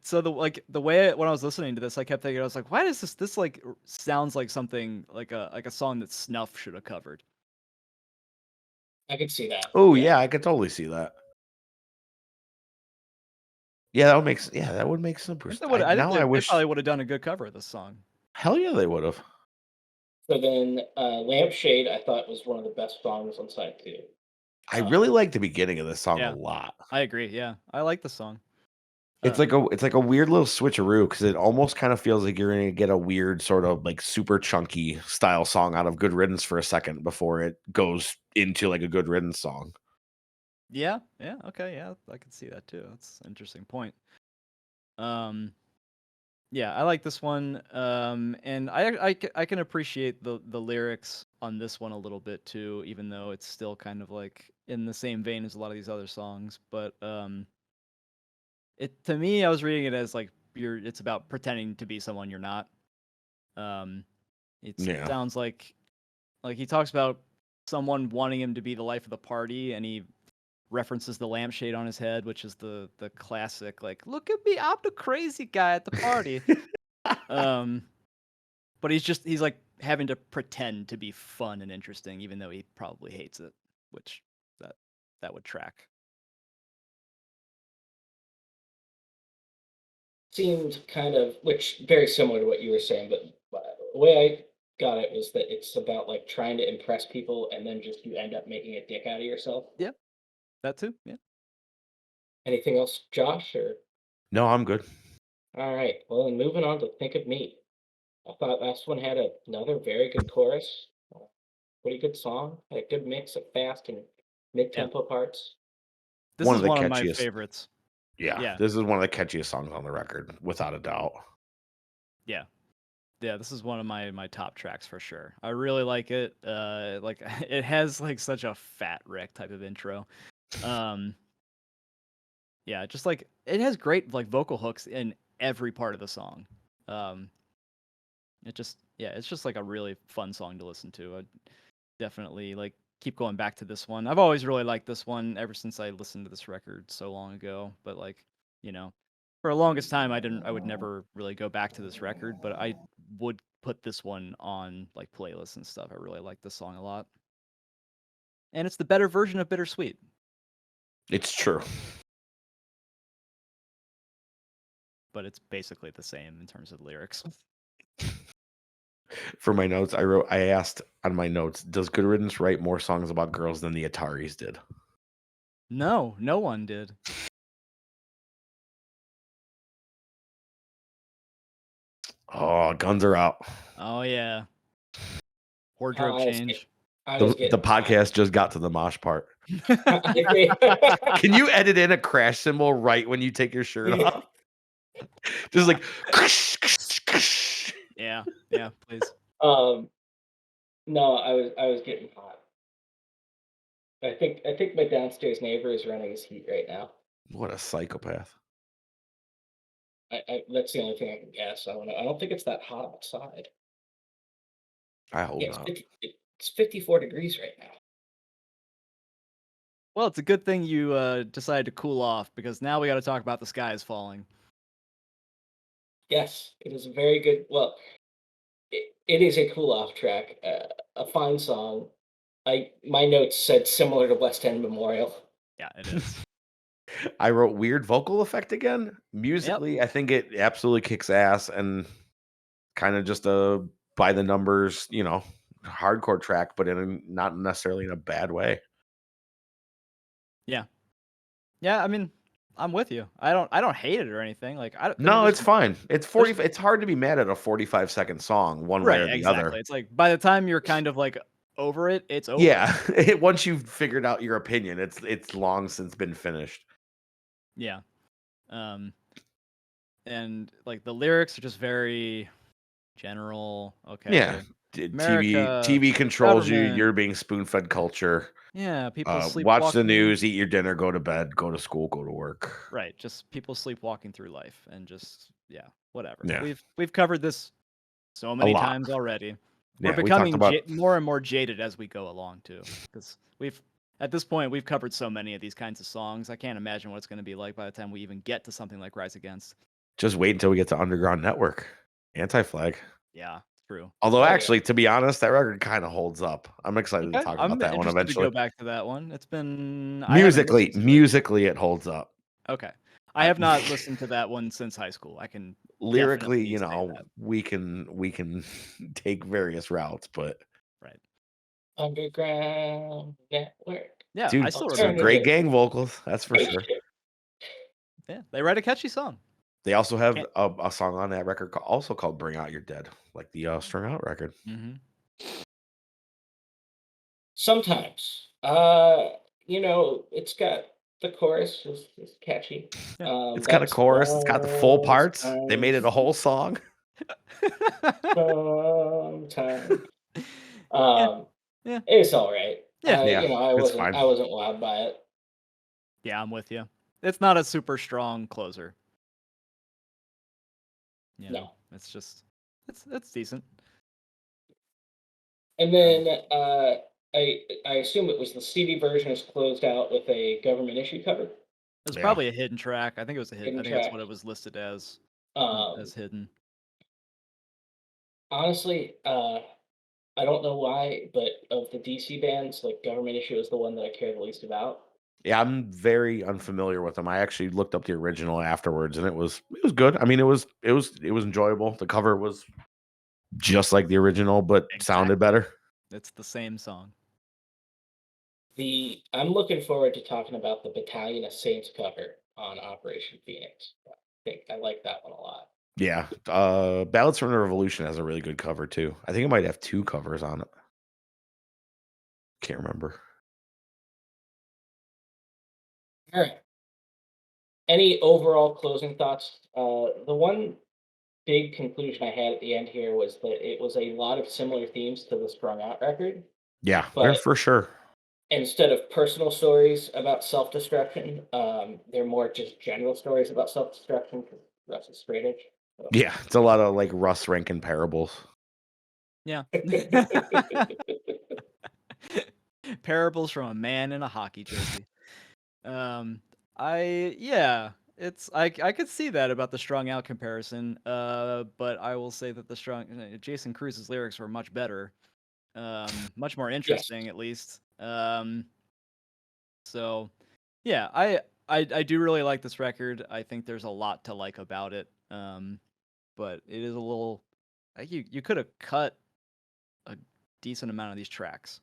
So the way when I was listening to this, I kept thinking, I was like, why does this like sounds like something like a song that Snuff should have covered. I could see that. Oh yeah, I could totally see that. Yeah, that would make some. I think they wish. probably would have done a good cover of this song. Hell yeah, they would have. So then, Lampshade, I thought was one of the best songs on side two. I really like the beginning of this song a Yeah, lot. I agree. Yeah, I like the song. It's like a weird little switcheroo because it almost kind of feels like you're gonna get a weird sort of like super chunky style song out of Good Riddance for a second before it goes into like a Good Riddance song. Yeah, yeah, okay, yeah, I can see that too. That's an interesting point. Um, yeah, I like this one. And I can appreciate the lyrics on this one a little bit too, even though it's still kind of like in the same vein as a lot of these other songs. But it to me, I was reading it as like it's about pretending to be someone you're not. Um, it Yeah. sounds like he talks about someone wanting him to be the life of the party, and he references the lampshade on his head, which is the classic like, "Look at me, I'm the crazy guy at the party." um, but he's like having to pretend to be fun and interesting, even though he probably hates it, which that that would track. Seemed kind of, which very similar to what you were saying, but the way I got it was that it's about like trying to impress people and then just you end up making a dick out of yourself. Yeah, that too. Yeah. Anything else, Josh? Or No, I'm good. all right, well, then moving on to Think of Me. I thought last one had another very good chorus, pretty good song, had a good mix of fast and Yeah. mid-tempo parts. This One of is the one of my catchiest. favorites. Yeah, Yeah. this is one of the catchiest songs on the record, without a doubt. Yeah. Yeah, this is one of my top tracks for sure. I really like it. Like it has like such a fat wreck type of intro. Um, yeah, just like it has great like vocal hooks in every part of the song. Um, it's just like a really fun song to listen to. I definitely like keep going back to this one. I've always really liked this one ever since I listened to this record so long ago. But like, you know, for the longest time I would never really go back to this record, but I would put this one on like playlists and stuff. I really like this song a lot. And it's the better version of Bittersweet, It's true. but it's basically the same in terms of lyrics. For my notes, I asked on my notes, does Good Riddance write more songs about girls than the Ataris did? No, no one did. Oh, guns are out. Oh yeah. Wardrobe I was getting, change. I was The getting hot. podcast just got to the mosh part. I Can you edit in a crash symbol right when you take your shirt think- off? Just like Yeah, yeah, please. um, no, I was getting hot. I think my downstairs neighbor is running his heat right now. what a psychopath. That's the only thing I can guess. I don't think it's that hot outside. I hope Yeah, not. it's 54 degrees right now. Well, it's a good thing you decided to cool off because now we got to talk about The Sky is Falling. Yes, it is a very good. Well, it is a cool off track, a fine song. My notes said similar to West End Memorial. Yeah, it is. I wrote weird vocal effect again. Yep. Musically, I think it absolutely kicks ass and kind of just a by the numbers, hardcore track, but not necessarily in a bad way. Yeah. Yeah, I mean, I'm with you. I don't hate it or anything. Like I mean No, there's it's fine. It's there's 40. It's hard to be mad at a 45-second song one way right, or the other. exactly. It's like by the time you're kind of like over it, it's over. Yeah, once you've figured out your opinion, it's long since been finished. Yeah. Um and like the lyrics are just very general. Yeah, Okay. TV America, TV controls you. government. You're being spoon fed culture. Yeah, people Watch the sleepwalking. news, eat your dinner, go to bed, go to school, go to work. Right, just people sleepwalking through life and just yeah, whatever. Yeah, We've covered this so a many lot. times already. We're Yeah, we talked becoming about more and more jaded as we go along too, because we've at this point we've covered so many of these kinds of songs. I can't imagine what it's going to be like by the time we even get to something like Rise Against. just wait until we get to Underground Network, Anti-Flag. Yeah, true. Although, Oh yeah, actually, to be honest, that record kind of holds up. I'm excited to Okay, talk about I'm that one interested to go eventually. back to that one. It's been I haven't listened to it. Musically, it holds up. Okay, I have not listened to that one since high school. I can Lyrically, definitely say that. we can take various routes, but Right. Underground Network. Yeah, Dude, I still some remember. great gang vocals, that's for sure. Yeah, they write a catchy song. They also have Can't. a song on that record also called "Bring Out Your Dead," like the Strung Out record. Mm-hmm. Sometimes. It's got the chorus is catchy. Yeah. It's got a That's chorus. It's got the full parts. They made it a whole song. sometime. Yeah. Um, Yeah. it's all right. Yeah. Yeah, I it's wasn't fine. I wasn't wowed by it. Yeah, I'm with you. It's not a super strong closer. No. It's just it's decent. And then I assume it was the CD version is closed out with a government issue cover. It was Yeah. probably a hidden track. I think it was a hidden. I Hidden think that's track. what it was listed as Um, hidden. honestly, I don't know why, but of the DC bands, like Government Issue is the one that I care the least about. Yeah, I'm very unfamiliar with them. I actually looked up the original afterwards, and it was good. I mean, it was enjoyable. The cover was just like the original, but sounded better. It's the same song. I'm looking forward to talking about the Battalion of Saints cover on Operation Phoenix. I think I like that one a lot. Yeah, Ballads from the Revolution has a really good cover too. I think it might have 2 covers on it. Can't remember. All right. Any overall closing thoughts? The one big conclusion I had at the end here was that it was a lot of similar themes to the Strung Out record, Yeah, they're but for sure. instead of personal stories about self-destruction, they're more just general stories about self-destruction because Russ is straight edge. So. Yeah, it's a lot of like Russ Rankin parables. Yeah. Parables from a man in a hockey jersey. I could see that about the strung out comparison. But I will say that Jason Cruz's lyrics were much better. Much more Yes. interesting at least. So yeah, I do really like this record. I think there's a lot to like about it. But it is a little like you could have cut a decent amount of these tracks.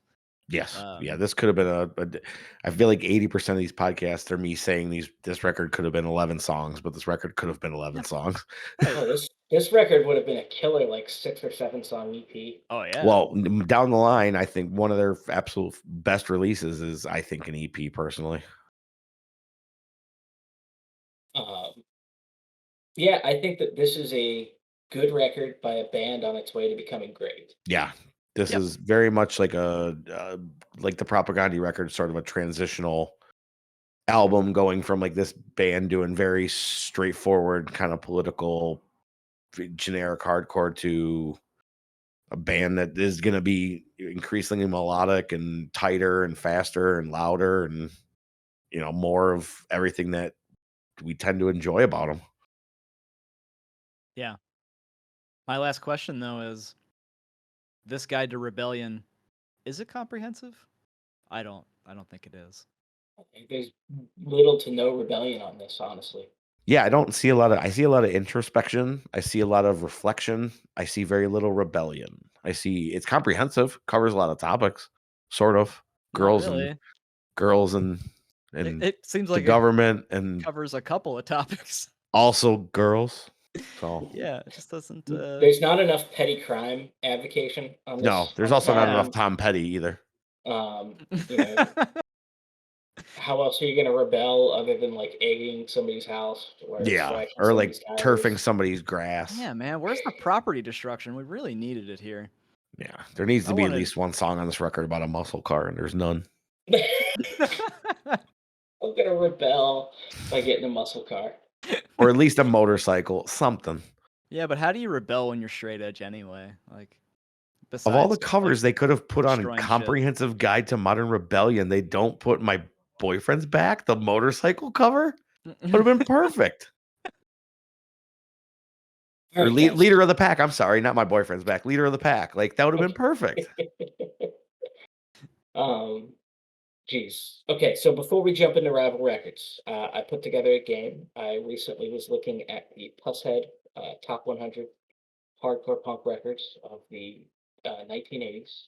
Yes. Yeah, this could have been I feel like 80% of these podcasts are me saying this record could have been 11 songs, but this record could have been 11 songs. Right. Oh, this record would have been a killer, like 6 or 7 song EP. Oh yeah. Well, down the line, I think one of their absolute best releases is, I think, an EP personally. Yeah, I think that this is a good record by a band on its way to becoming great. Yeah. This Yep. is very much like like the Propaganda record, sort of a transitional album going from like this band doing very straightforward kind of political generic hardcore to a band that is going to be increasingly melodic and tighter and faster and louder and more of everything that we tend to enjoy about them. Yeah. My last question though is this guide to Rebellion, is it comprehensive? I don't think it is. There's little to no rebellion on this, honestly. Yeah, I see a lot of introspection. I see a lot of reflection. I see very little rebellion. I see it's comprehensive, covers a lot of topics, sort of Not girls really. and It seems the like it government and covers a couple of topics. also girls. So Yeah, it just doesn't There's not enough petty crime advocation on this. no, there's on this also not enough album. Tom Petty either. How else are you going to rebel other than like egging somebody's house or Yeah, slashing or like somebody's turfing tires? somebody's grass. Yeah, man, where's the property destruction? We really needed it here. Yeah, there needs I to be at wanted- least one song on this record about a muscle car, and there's none. I'm going to rebel by getting a muscle car. Or at least a motorcycle, something. Yeah, but how do you rebel when you're straight edge anyway? Like, Of all the besides just, covers they could have put on destroying shit. Comprehensive Guide to Modern Rebellion, they don't put My Boyfriend's Back, the motorcycle cover. Would have been perfect. Or All right, guys. Leader of the Pack. I'm sorry, not My Boyfriend's Back. Leader of the Pack. Like, that would have been perfect. Geez. Okay, so before we jump into Rival Records, I put together a game. I recently was looking at the Pushead Top 100 Hardcore Punk Records of the 1980s.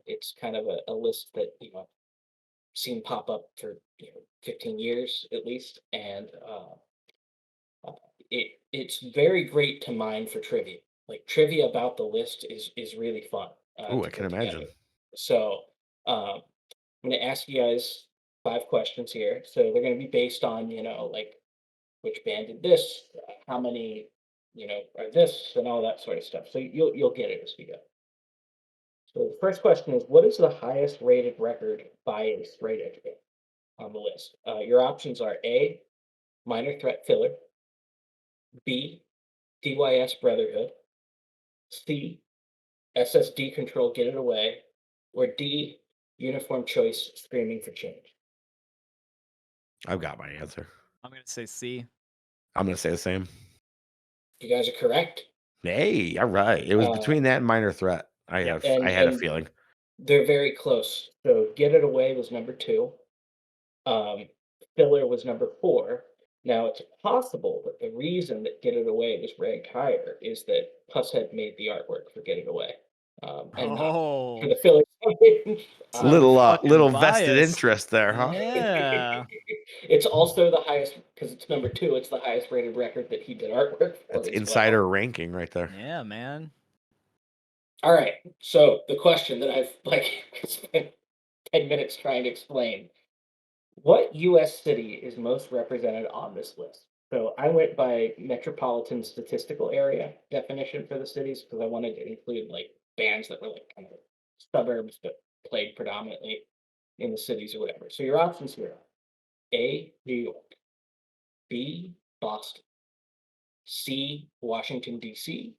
It's kind of a list that, seen pop up for 15 years at least, and it's very great to mine for trivia. Like trivia about the list is really fun Oh, I to can put together. imagine. So I'm going to ask you guys 5 questions here. So they're going to be based on like which band did this, how many are this, and all that sort of stuff. So you'll get it as we go. So the first question is, what is the highest rated record by a straight edge band on the list? Your options are A, Minor Threat Filler, B, DYS Brotherhood, C, SSD Control Get It Away, or D, Uniform Choice Screaming for Change. I've got my answer. I'm gonna say C. I'm gonna say the same. You guys are correct. Hey, all right. It was between that and Minor Threat. I Yep. had a And feeling. they're very close. So Get It Away was number 2. Um, Filler was number 4. Now it's possible that the reason that Get It Away was ranked higher is that Pushead made the artwork for Get It Away, and not for Oh, the Filler. um, so fucking Little vested biased. interest there, huh? Yeah. it's also the highest because it's number 2. It's the highest rated record that he did artwork for That's as well. insider ranking right there. Yeah, man. All right. So the question that I've spent 10 minutes trying to explain: what U.S. city is most represented on this list? So I went by metropolitan statistical area definition for the cities because I wanted to include like bands that were like kind of suburbs but played predominantly in the cities or whatever. So your options here are A, New York, B, Boston, C, Washington, D.C.,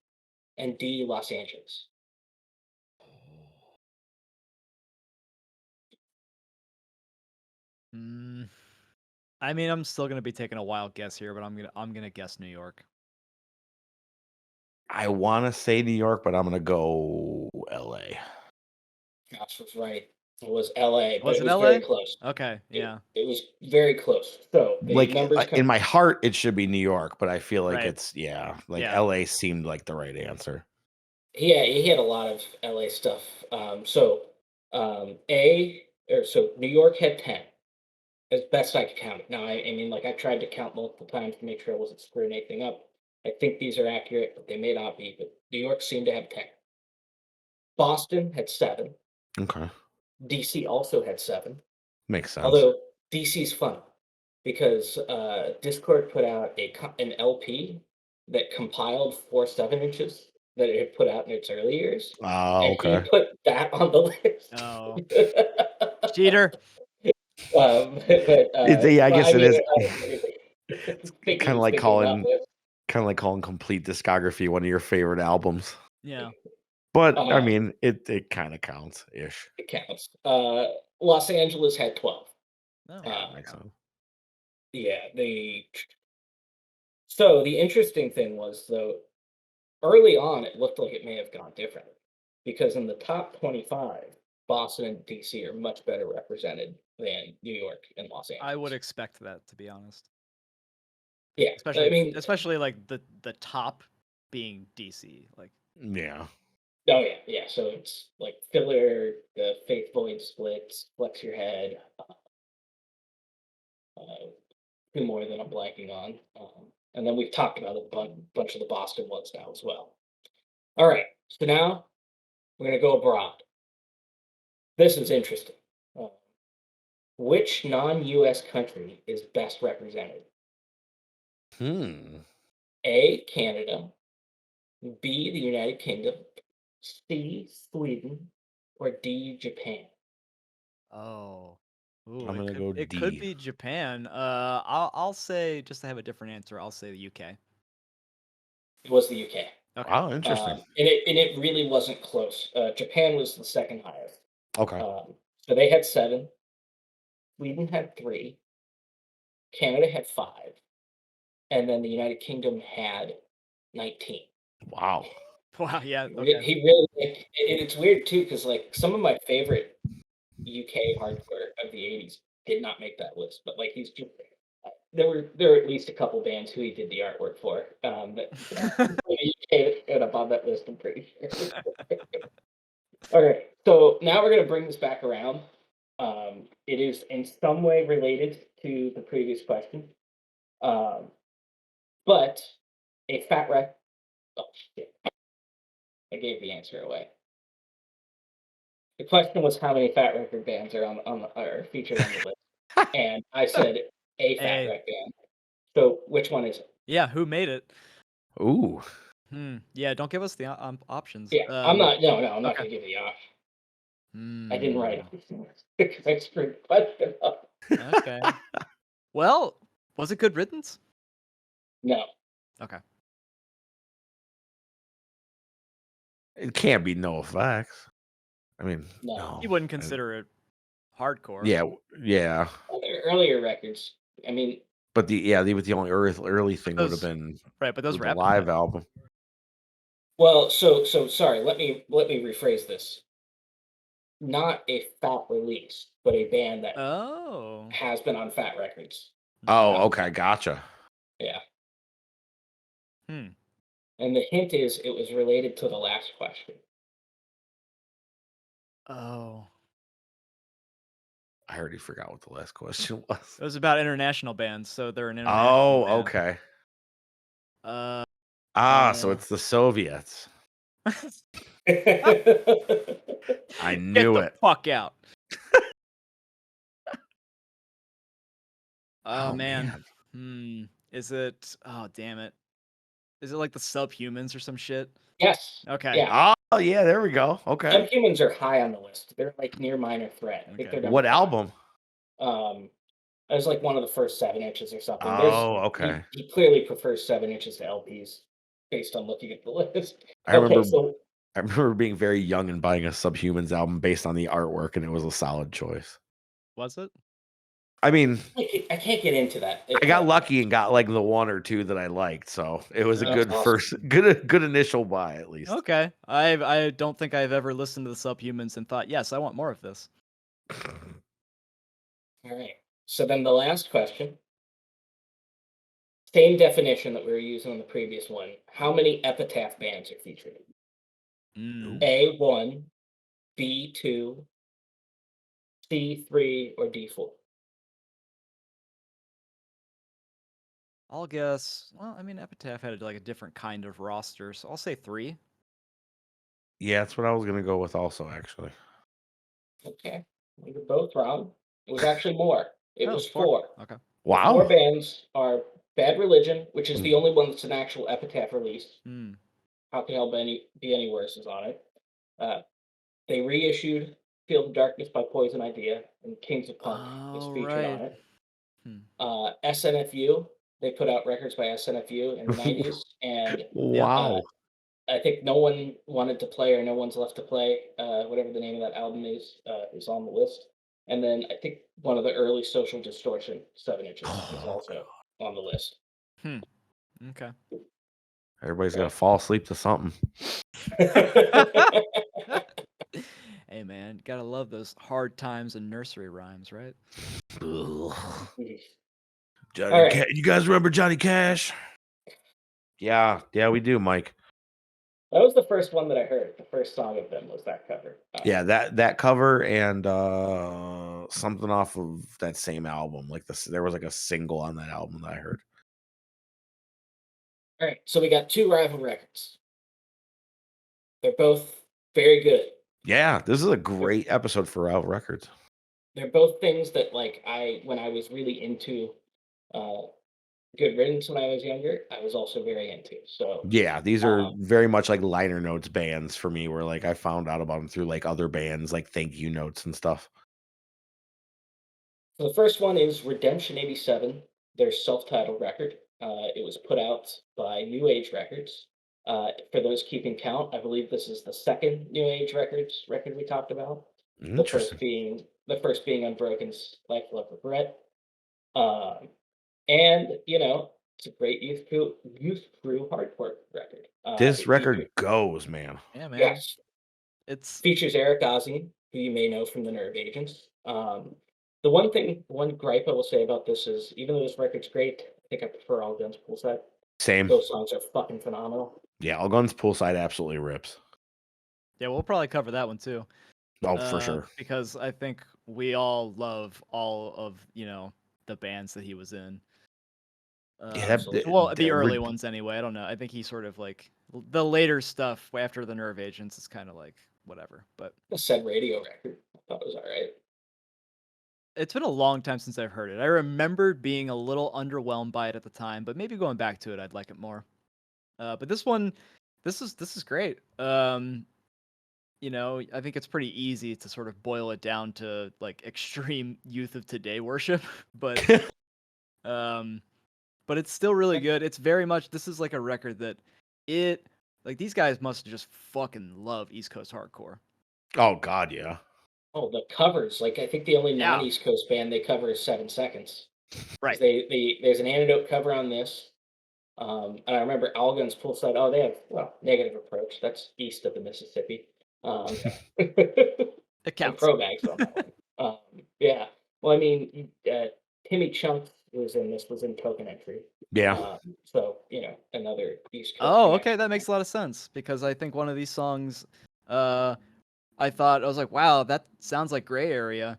and D, Los Angeles. Mm, I mean, I'm still gonna be taking a wild guess here, but I'm gonna guess New York. I want to say New York, but I'm gonna go LA. Josh was right. It was LA, but Was it it was very LA? close. Okay, yeah. It was very close. So the Like numbers in come. my heart, it should be New York, but I feel like Right. it's like Yeah. LA seemed like the right answer. Yeah, he had a lot of LA stuff. So New York had 10, as best I could count it. Now, I mean, like I tried to count multiple times to make sure I wasn't screwing anything up. I think these are accurate, but they may not be. But New York seemed to have 10. Boston had 7. Okay, DC also had 7. makes sense. Although DC's fun because Discord put out an LP that compiled 4 7 inches that it had put out in its early years, Oh, and he okay. put that on the list. Oh, cheater. Yeah, I Well, guess I it mean, is. I It's think he kind of was like thinking about this. calling complete discography one of your favorite albums. Yeah. But I Uh, mean, it kind of counts ish. it counts. Los Angeles had 12. Oh, Yeah, Uh, that makes sense. yeah, so the interesting thing was though, early on, it looked like it may have gone differently because in the top 25, Boston and DC are much better represented than New York and Los I would Angeles. expect that, to be honest. Yeah, I mean, Especially like the top being DC. Like, Yeah. oh yeah, yeah. So it's like Filler, the Faith Void Splits, Flex Your Head, uh, two more that I'm blanking on, and then we've talked about a bunch of the Boston ones now as well. All right, so now we're gonna go abroad. This is interesting. Uh, Which non-US country is best represented? Hmm. A, Canada, B, the United Kingdom, C, Sweden, or D, Japan? oh, ooh, I'm gonna go it could D. be Japan. I'll say, just to have a different answer, I'll say the UK. It was the UK. Okay. Wow, interesting. And it really wasn't close. Japan was the second highest. Okay. So they had 7, Sweden had 3, Canada had 5, and then the United Kingdom had 19. Wow. Wow. Yeah. Re Okay. he really and it's weird too, because like, some of my favorite UK hardcore of the '80s did not make that list, but, like, he's just there were at least a couple bands who he did the artwork for, that the UK ended up on that list, I'm pretty sure. Alright, so now we're gonna bring this back around, It is in some way related to the previous question, um, but a fat wreck. Oh shit! I gave the answer away. The question was how many Fat Record bands are are featured on the list, and I said a Fat A. Wreck band. So which one is it? Yeah, who made it? Ooh. Yeah, don't give us the options. Yeah, I'm not. No, no, I'm not Okay. going to give you the option. I didn't write Hmm. it because I screwed the question up. Okay. Well, was it Good Riddance? No, Okay. It can't be no effects. I mean, no. no. You wouldn't consider it hardcore. Yeah, yeah. Earlier records. I mean, But the only early thing would have Those been right, but those with were the live Epitaph. album. well, so sorry. Let me rephrase this. Not a Fat release, but a band that Oh. has been on Fat Records. Oh, Okay. okay, gotcha. Yeah. Hmm. And the hint is it was related to the last question. Oh. I already forgot what the last question was. It was about international bands, so they're an international Oh, band. okay. Uh, So it's the Soviets. I Get knew the it. fuck out. Oh Oh man. man. Is it oh damn it. Is it like the Subhumans or some shit? Yes. Okay. Yeah. Oh yeah, there we go. Okay. Subhumans are high on the list. They're like near minor threat. I think Okay. they're number What 5. album? It was like one of the first 7 inches or something. Oh, He, okay. he clearly prefers 7 inches to LPs based on looking at the list. I Okay, remember so I remember being very young and buying a Subhumans album based on the artwork, and it was a solid choice. Was it? I mean, I can't get into that. I got lucky and got like the one or two that I liked, so it was a That's good awesome. first good initial buy at least. Okay. I don't think I've ever listened to the Subhumans and thought, yes, I want more of this. All right. So then the last question, same definition that we were using on the previous one. How many Epitaph bands are featured? Mm. Ooh. A1, B2, C3, or D4? I'll guess. Well, I mean, Epitaph had like a different kind of roster, so I'll say 3. Yeah, that's what I was gonna go with also, actually. Okay. You're both wrong. It was actually more. It Oh, was 4. 4. Okay. The 4 Wow. bands are Bad Religion, which is Mm. the only one that's an actual Epitaph release. Hmm. How Can Hell Be Any Worse is on it. Uh, they reissued Field of Darkness by Poison Idea, and Kings of Punk is Oh, featured on right. it. Hmm. SNFU, they put out records by SNFU in the 90s, and Yeah. uh, Wow. I think no one wanted to play or no one's left to play. Whatever the name of that album is on the list. And then I think one of the early Social Distortion 7 inches is Oh, also on the list. Hmm. Okay. everybody's gotta fall asleep to something. Hey man, gotta love those hard times and nursery rhymes, right? Ugh. All right. You guys remember Johnny Cash? Yeah, we do, Mike. That was the first one that I heard. The first song of them was that cover. Yeah, that cover and something off of that same album. Like there was like a single on that album that I heard. All right. So we got 2 rival records. They're both very good. Yeah, this is a They're, great episode for Out Records. they're both things that like when I was really into uh, Good Riddance when I was younger, I was also very into. So Yeah, these are um, very much like liner notes bands for me, where like I found out about them through like other bands, like thank you notes and stuff. so the first one is Redemption '87, their self-titled record. It was put out by New Age Records. For those keeping count, I believe this is the second New Age record we talked about. The first Interesting. being the first being Unbroken's Life of Regret. Um, and it's a great youth crew hardcore record. This It record features goes, man. Yeah, man. yes, It's features Eric Ozzie, who you may know from the Nerve Agents. One gripe I will say about this is, even though this record's great, I think I prefer All Guns Poolside. Same. Those songs are fucking phenomenal. Yeah, All Guns Poolside absolutely rips. yeah, we'll probably cover that one too. Oh, for sure. because I think we all love all of the bands that he was in. Yeah, Absolutely. Well, the early ones anyway. I don't know. I think he sort of like the later stuff after the Nerve Agents is kind of like whatever. But The said radio record, I thought it was all right. it's been a long time since I've heard it. I remember being a little underwhelmed by it at the time, but maybe going back to it, I'd like it more. But this one, this is great. I think it's pretty easy to sort of boil it down to like extreme youth of today worship, but um, but it's still really good. It's very much this is like a record that it like these guys must just fucking love East Coast hardcore. Oh God, yeah. Oh, the covers, like, I think the only Yeah. non-East Coast band they cover is 7 Seconds. 'Cause Right. there's an Antidote cover on this, and I remember Allgun's Full Side they have, well, Negative Approach, that's east of the Mississippi. It And counts. Probags on that one. Yeah. Well, I mean, Timmy Chunks was in Token Entry. Yeah. So, another East Coast Oh, okay, connection. that makes a lot of sense because I think one of these songs, I was like, wow, that sounds like Gray Area.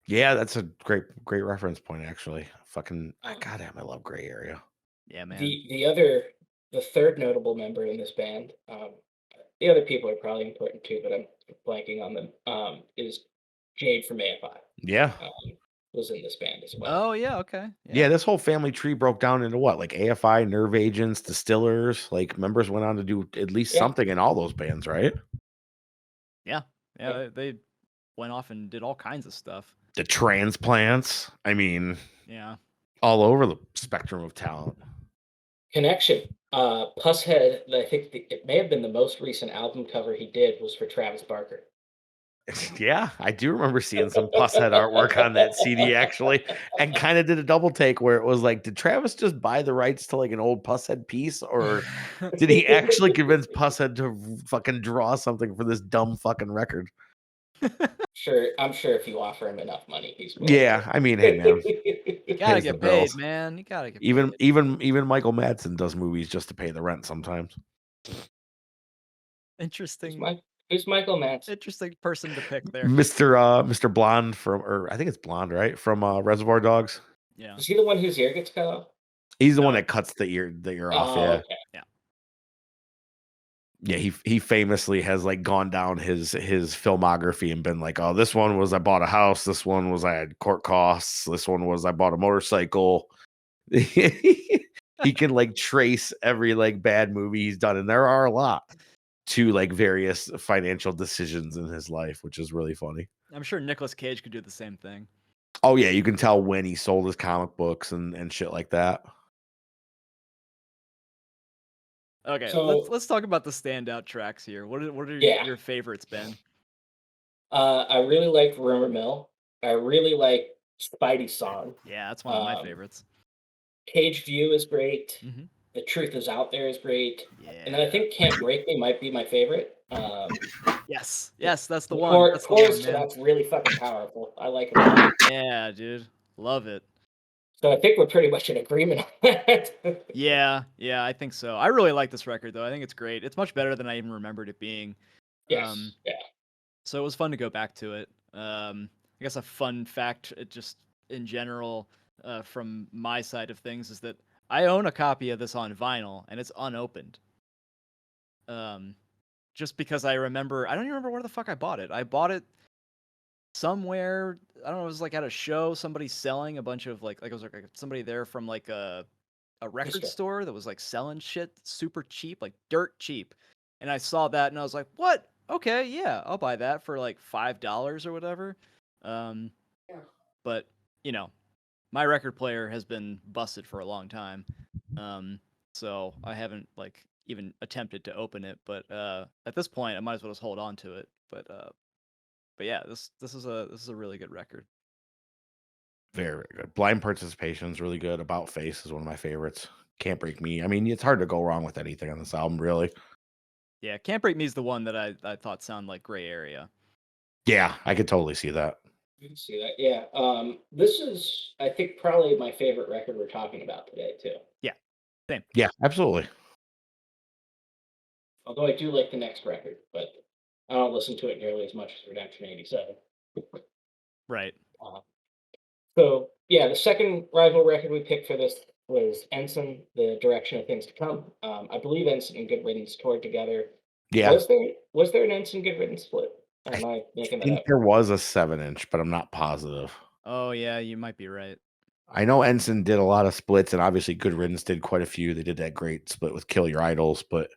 Yeah, that's a great reference point actually. Fucking goddamn, I love Gray Area. Yeah, man. The third notable member in this band, the other people are probably important too, but I'm blanking on them. Is Jade from AFI. Yeah. Was in this band as well. Oh yeah, okay. Yeah, this whole family tree broke down into what? Like AFI, Nerve Agents, Distillers, like members went on to do at least Yeah. something in all those bands, right? Yeah. They went off and did all kinds of stuff. The Transplants. I mean, Yeah. all over the spectrum of talent. Connection. Pushead, I think it may have been the most recent album cover he did was for Travis Barker. Yeah, I do remember seeing some Pushead artwork on that CD actually, and kind of did a double take where it was like, did Travis just buy the rights to like an old Pushead piece, or did he actually convince Pushead to fucking draw something for this dumb fucking record? I'm sure if you offer him enough money, he's willing. Yeah, I mean, hey man, You gotta pays the get paid, bills. man. You gotta get Even paid. even Michael Madsen does movies just to pay the rent sometimes. Interesting. Who's Michael Madsen? Interesting person to pick there. Mr. Blonde or I think it's Blonde, right? From Reservoir Dogs. Yeah. Is he the one whose ear gets cut off? He's the one No. that cuts the ear off. Oh, Yeah. okay. Yeah. Yeah, he famously has like gone down his filmography and been like, oh, this one was I bought a house, this one was I had court costs, this one was I bought a motorcycle. He can like trace every like bad movie he's done, and there are a lot, to like various financial decisions in his life, which is really funny. I'm sure Nicolas Cage could do the same thing. Oh yeah, you can tell when he sold his comic books and shit like that. Okay, So- let's talk about the standout tracks here. What are Yeah. your favorites, Ben? I really like Rumor Mill. I really like Spidey Song. Yeah, that's one of my favorites. Cage View is great. Mhm. The Truth Is Out There is great. Yeah. And then I think Can't Break Me might be my favorite. Yes, that's the The one. That's the one, chorus to man. that's really fucking powerful. I like it a lot. Yeah, dude, love it. So I think we're pretty much in agreement on that. Yeah, I think so. I really like this record though. I think it's great. It's much better than I even remembered it being. Yes. Yeah. So it was fun to go back to it. I guess a fun fact, just in general, from my side of things, is that I own a copy of this on vinyl and it's unopened. Just because I don't even remember where the fuck I bought it. I bought it somewhere. I don't know. It was like at a show. Somebody selling a bunch of like it was like somebody there from like a record Sure. store that was like selling shit super cheap, like dirt cheap. And I saw that and I was like, what? Okay, yeah, I'll buy that for like $5 or whatever. But my record player has been busted for a long time. So I haven't like even attempted to open it, but at this point I might as well just hold on to it. But yeah, this is a really good record. Very, very good. Blind Participation is really good. About Face is one of my favorites. Can't Break Me. I mean, it's hard to go wrong with anything on this album, really. Yeah, Can't Break Me is the one that I thought sounded like Gray Area. Yeah, I could totally see that. You can see that. Yeah. This is, I think, probably my favorite record we're talking about today, too. Yeah. Same. Yeah, absolutely. Although I do like the next record, but I don't listen to it nearly as much as Redemption 87. Right. Uh, so yeah, the second rival record we picked for this was Ensign, The Direction of Things to Come. I believe Ensign and Good Riddance toured together. Yeah, Was there an Ensign Good Riddance split? Or I am I making that think up? there was a 7-inch, but I'm not positive. Oh yeah, you might be right. I know Ensign did a lot of splits, and obviously Good Riddance did quite a few. They did that great split with Kill Your Idols, but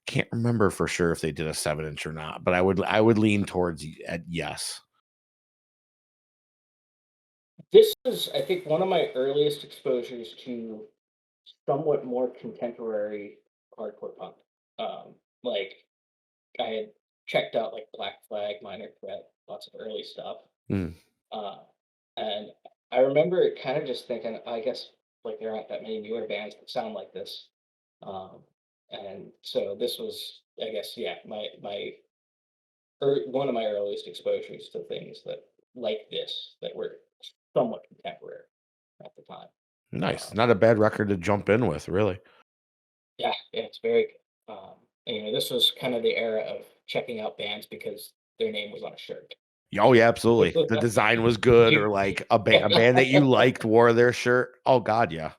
can't remember for sure if they did a 7-inch or not. But I would lean towards at yes. This is, I think, one of my earliest exposures to somewhat more contemporary hardcore punk. Like I had checked out like Black Flag, Minor Threat, lots of early stuff. Mm. Uh, and I remember kind of just thinking, I guess like there aren't that many newer bands that sound like this. Um, and so this was, I guess, yeah, one of my earliest exposures to things that like this that were somewhat contemporary at the time. Nice. Um, Not a bad record to jump in with, really. yeah, it's very good. And, this was kind of the era of checking out bands because their name was on a shirt. Oh yeah, absolutely. The design was good, or like a band that you liked wore their shirt. Oh god, yeah.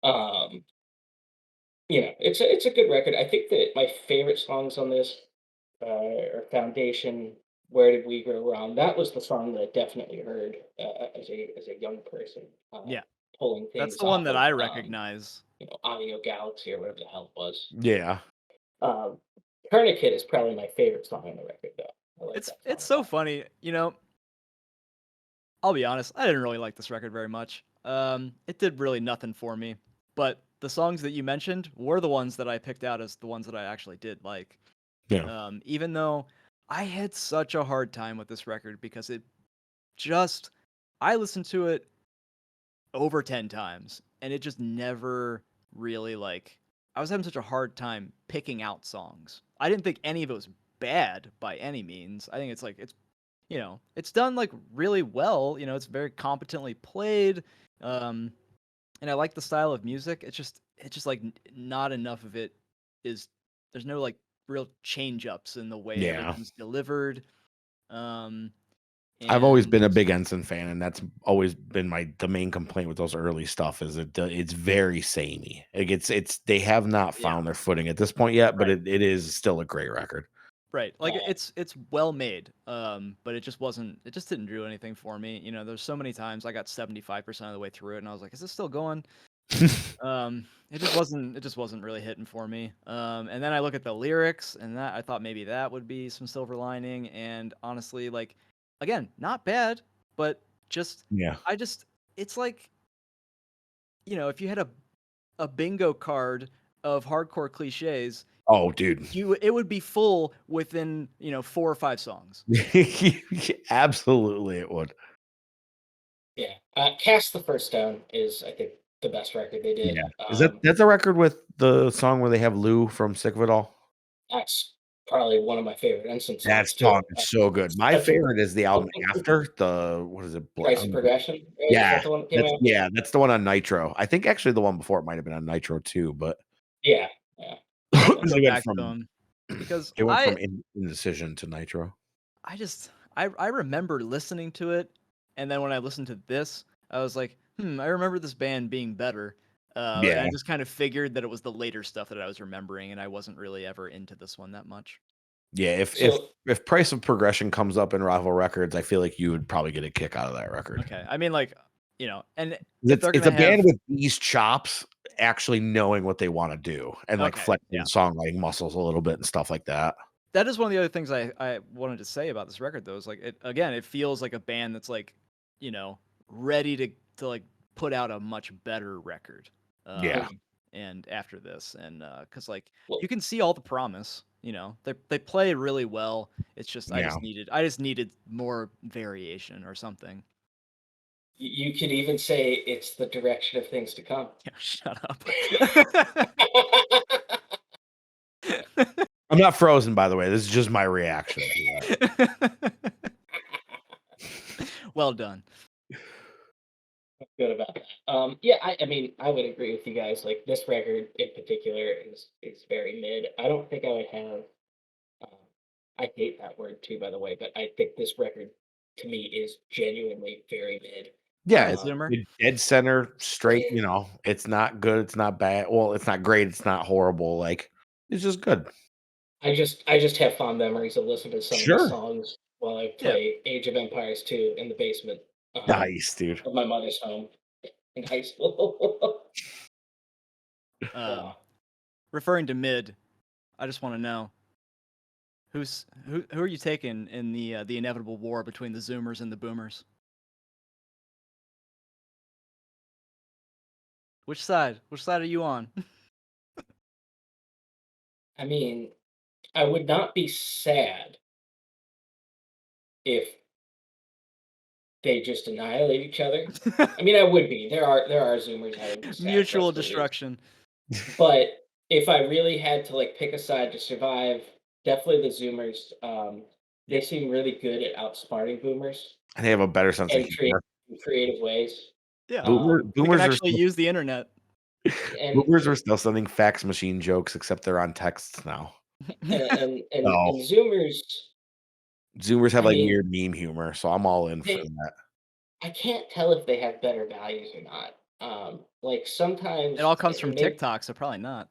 um, it's a good record. I think that my favorite songs on this are Foundation, Where Did We Go Wrong? That was the song that I definitely heard as a young person, Yeah, pulling that's things the one off that of I recognize. Audio Galaxy or whatever the hell it was. Yeah. Um, Tourniquet is probably my favorite song on the record, though. I like It's that song it's a so lot. funny, I'll be honest, I didn't really like this record very much. It did really nothing for me. But the songs that you mentioned were the ones that I picked out as the ones that I actually did like. Yeah. Even though I had such a hard time with this record because it just I listened to it over 10 times and it just never really I was having such a hard time picking out songs. I didn't think any of it was bad by any means. I think it's done like really well, it's very competently played. Um and I like the style of music. It's just like not enough of it is there's no like real change ups in the way Yeah. everything's delivered. Um I've always been and a big Ensign fan, and that's always been the main complaint with those early stuff is it's very samey. Like it's they have not yeah, found their footing at this point yet, but right. it is still a great record. Right. Like Uh, it's well made. But it just didn't do anything for me. There's so many times I got 75% of the way through it and I was like, is this still going? It just wasn't really hitting for me. And then I look at the lyrics and that I thought maybe that would be some silver lining. And honestly, like again, not bad, but just Yeah. I just it's like, if you had a bingo card of hardcore cliches, Oh, dude. it would be full within, 4 or 5 songs. Absolutely, it would. yeah, Cast the First Stone is, I think, the best record they did. Yeah. That's a record with the song where they have Lou from Sick of It All? That's probably one of my favorite Ensign That songs too. song is so good. My Such a favorite is the album after, what is it? Price of Progression, right? Is Yeah, that the one that came out? that's the one on Nitro. I think actually the one before it might have been on Nitro too, but Yeah, yeah. I'm gonna have to go they went back to from them because they went I from Indecision to Nitro. I just I remember listening to it, and then when I listened to this, I was like, I remember this band being better. And I Yeah. just kind of figured that it was the later stuff that I was remembering, and I wasn't really ever into this one that much. Yeah, So if Price of Progression comes up in Rival Records, I feel like you would probably get a kick out of that record. Okay, I mean, like, and if It's they're it's gonna a band have, with these chops actually knowing what they wanna do and, like, okay, flexing yeah, songwriting muscles a little bit and stuff like that. that is one of the other things I wanted to say about this record though. Is like it feels like a band that's like, you know, ready to like put out a much better record. Yeah, mhm, Um, and after this, and because like well, you can see all the promise. They play really well. It's just yeah. I just needed more variation or something. you could even say it's the direction of things to come. Yeah, shut up. I'm not frozen, by the way, this is just my reaction to Well done. good about that. Yeah, I mean, I would agree with you guys. Like this record in particular is very mid. I don't think I would have. Um, I hate that word too, by the way, but I think this record to me is genuinely very mid. Yeah, it's Zoomer. dead center, straight. It's not good. It's not bad. Well, it's not great. It's not horrible. Like it's just good. I just have fond memories of listening to some of these Sure. songs while I Yeah. play Age of Empires 2 in the basement Nice, dude. of my mother's home in high school. Yeah. Referring to mid, I just want to know who are you taking in the inevitable war between the Zoomers and the Boomers? Which side? Which side are you on? I mean, I would not be sad if they just annihilate each other. I mean, I would be. There are Zoomers I would be sad for Mutual us to lose. destruction. But if I really had to like pick a side to survive, definitely the Zoomers. They seem really good at outsmarting Boomers And they have a better sense of and humor. creative ways. Yeah. Um, They can Boomers are actually use the internet. and boomers are still sending fax machine jokes, except they're on texts now. and Oh, Zoomers. Zoomers have I like mean, weird meme humor, so I'm all in for they. that. I can't tell if they have better values or not. Like It sometimes, all comes from and maybe. TikTok, so probably not.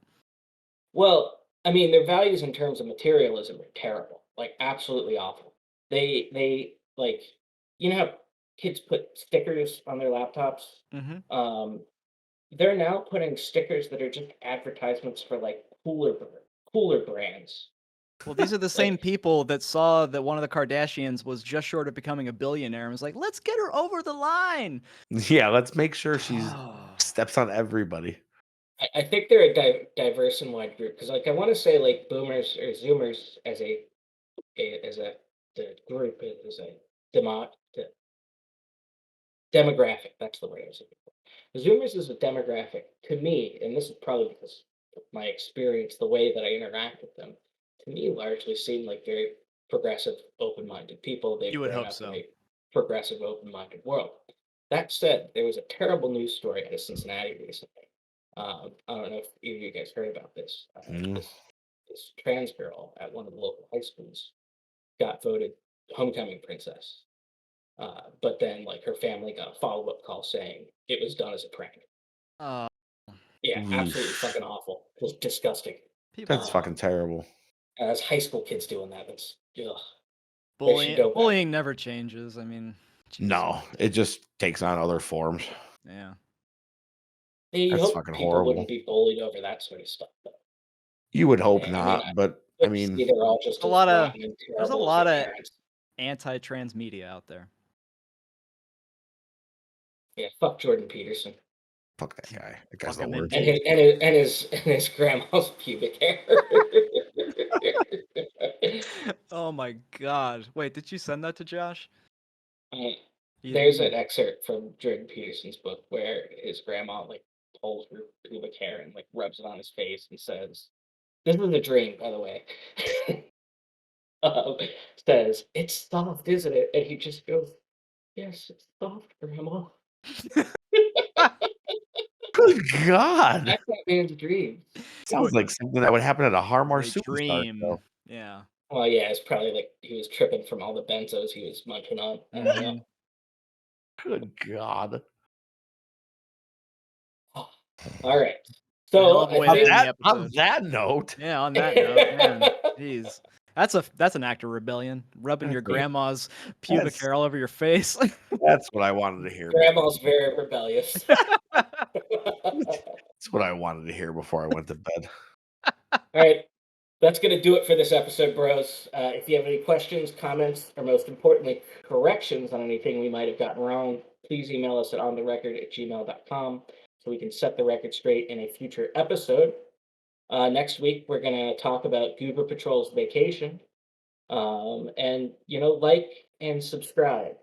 Well, I mean, their values in terms of materialism are terrible, like absolutely awful. They like, you know how kids put stickers on their laptops? Mm-hmm. Um, they're now putting stickers that are just advertisements for like cooler brands. Well, these are the Like, same people that saw that one of the Kardashians was just short of becoming a billionaire and was like, "Let's get her over the line." Yeah, let's make sure she's steps on everybody. I think they're a diverse and wide group because, like, I want to say like Boomers or Zoomers as a the group is a demographic. That's the word I was looking for. Zoomers is a demographic to me, and this is probably because of my experience, the way that I interact with them, to me largely seem like very progressive, open-minded people. You They've would grown hope up in so. a progressive, open-minded world. That said, there was a terrible news story out of Cincinnati recently. I don't know if either of you guys heard about this. Mm. This trans girl at one of the local high schools got voted homecoming princess. But then, like, her family got a follow-up call saying it was done as a prank. Uh, Yeah, absolutely Oof. fucking awful. It was disgusting. That's people fucking terrible. As high school kids doing that, that's ugh. They should bullying know better. bullying never changes. I mean, No, Jesus. it just takes on other forms. Yeah. You That's hope fucking people horrible. wouldn't be bullied over that sort of stuff, though. You would hope I mean, not, but I I see mean, they're all just A as lot of rotten and there's a terrible as lot their of parents. anti-trans media out there. Yeah, fuck Jordan Peterson fuck that guy. That guy's Fuck the him worst. and indeed. his grandma's pubic hair. Oh my god. Wait, did you send that to Josh? Um, You there's didn't. an excerpt from Jordan Peterson's book where his grandma like pulls her pubic hair and like rubs it on his face and says, "This is a dream, by the way." um, Says, "It's soft, isn't it?" And he just goes, "Yes, it's soft, Grandma." Good God. That's that man's dream. Sounds like something that would happen at a Harmar A Superstar dream. show. Yeah. Well, yeah, it's probably like he was tripping from all the benzos he was munching on. I don't know. Mm-hmm. Good God. Oh, all right. A hell So of a I way to think end the On episode. that note, Yeah, on that note, man. Jeez. That's an act of rebellion. Rubbing your that's grandma's pubic that's hair all over your face. that's what I wanted to hear before. Grandma's very rebellious. That's what I wanted to hear before I went to bed. All right. That's going to do it for this episode, bros. If you have any questions, comments, or most importantly, corrections on anything we might have gotten wrong, please email us at ontherecord@gmail.com so we can set the record straight in a future episode. Next week, we're going to talk about Goober Patrol's Vacation. And, like and subscribe.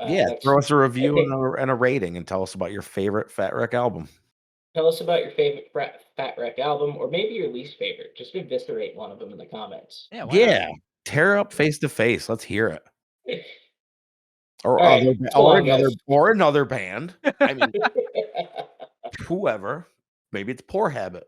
Yeah, That's, throw us a I review think, and a rating and tell us about your favorite Fat Wreck album. tell us about your favorite Fat Wreck album or maybe your least favorite. Just eviscerate one of them in the comments. Yeah, why not? Yeah, tear up face to face. Let's hear it. or All right, so long, guys. another band. I mean, whoever. Maybe it's Poor Habit.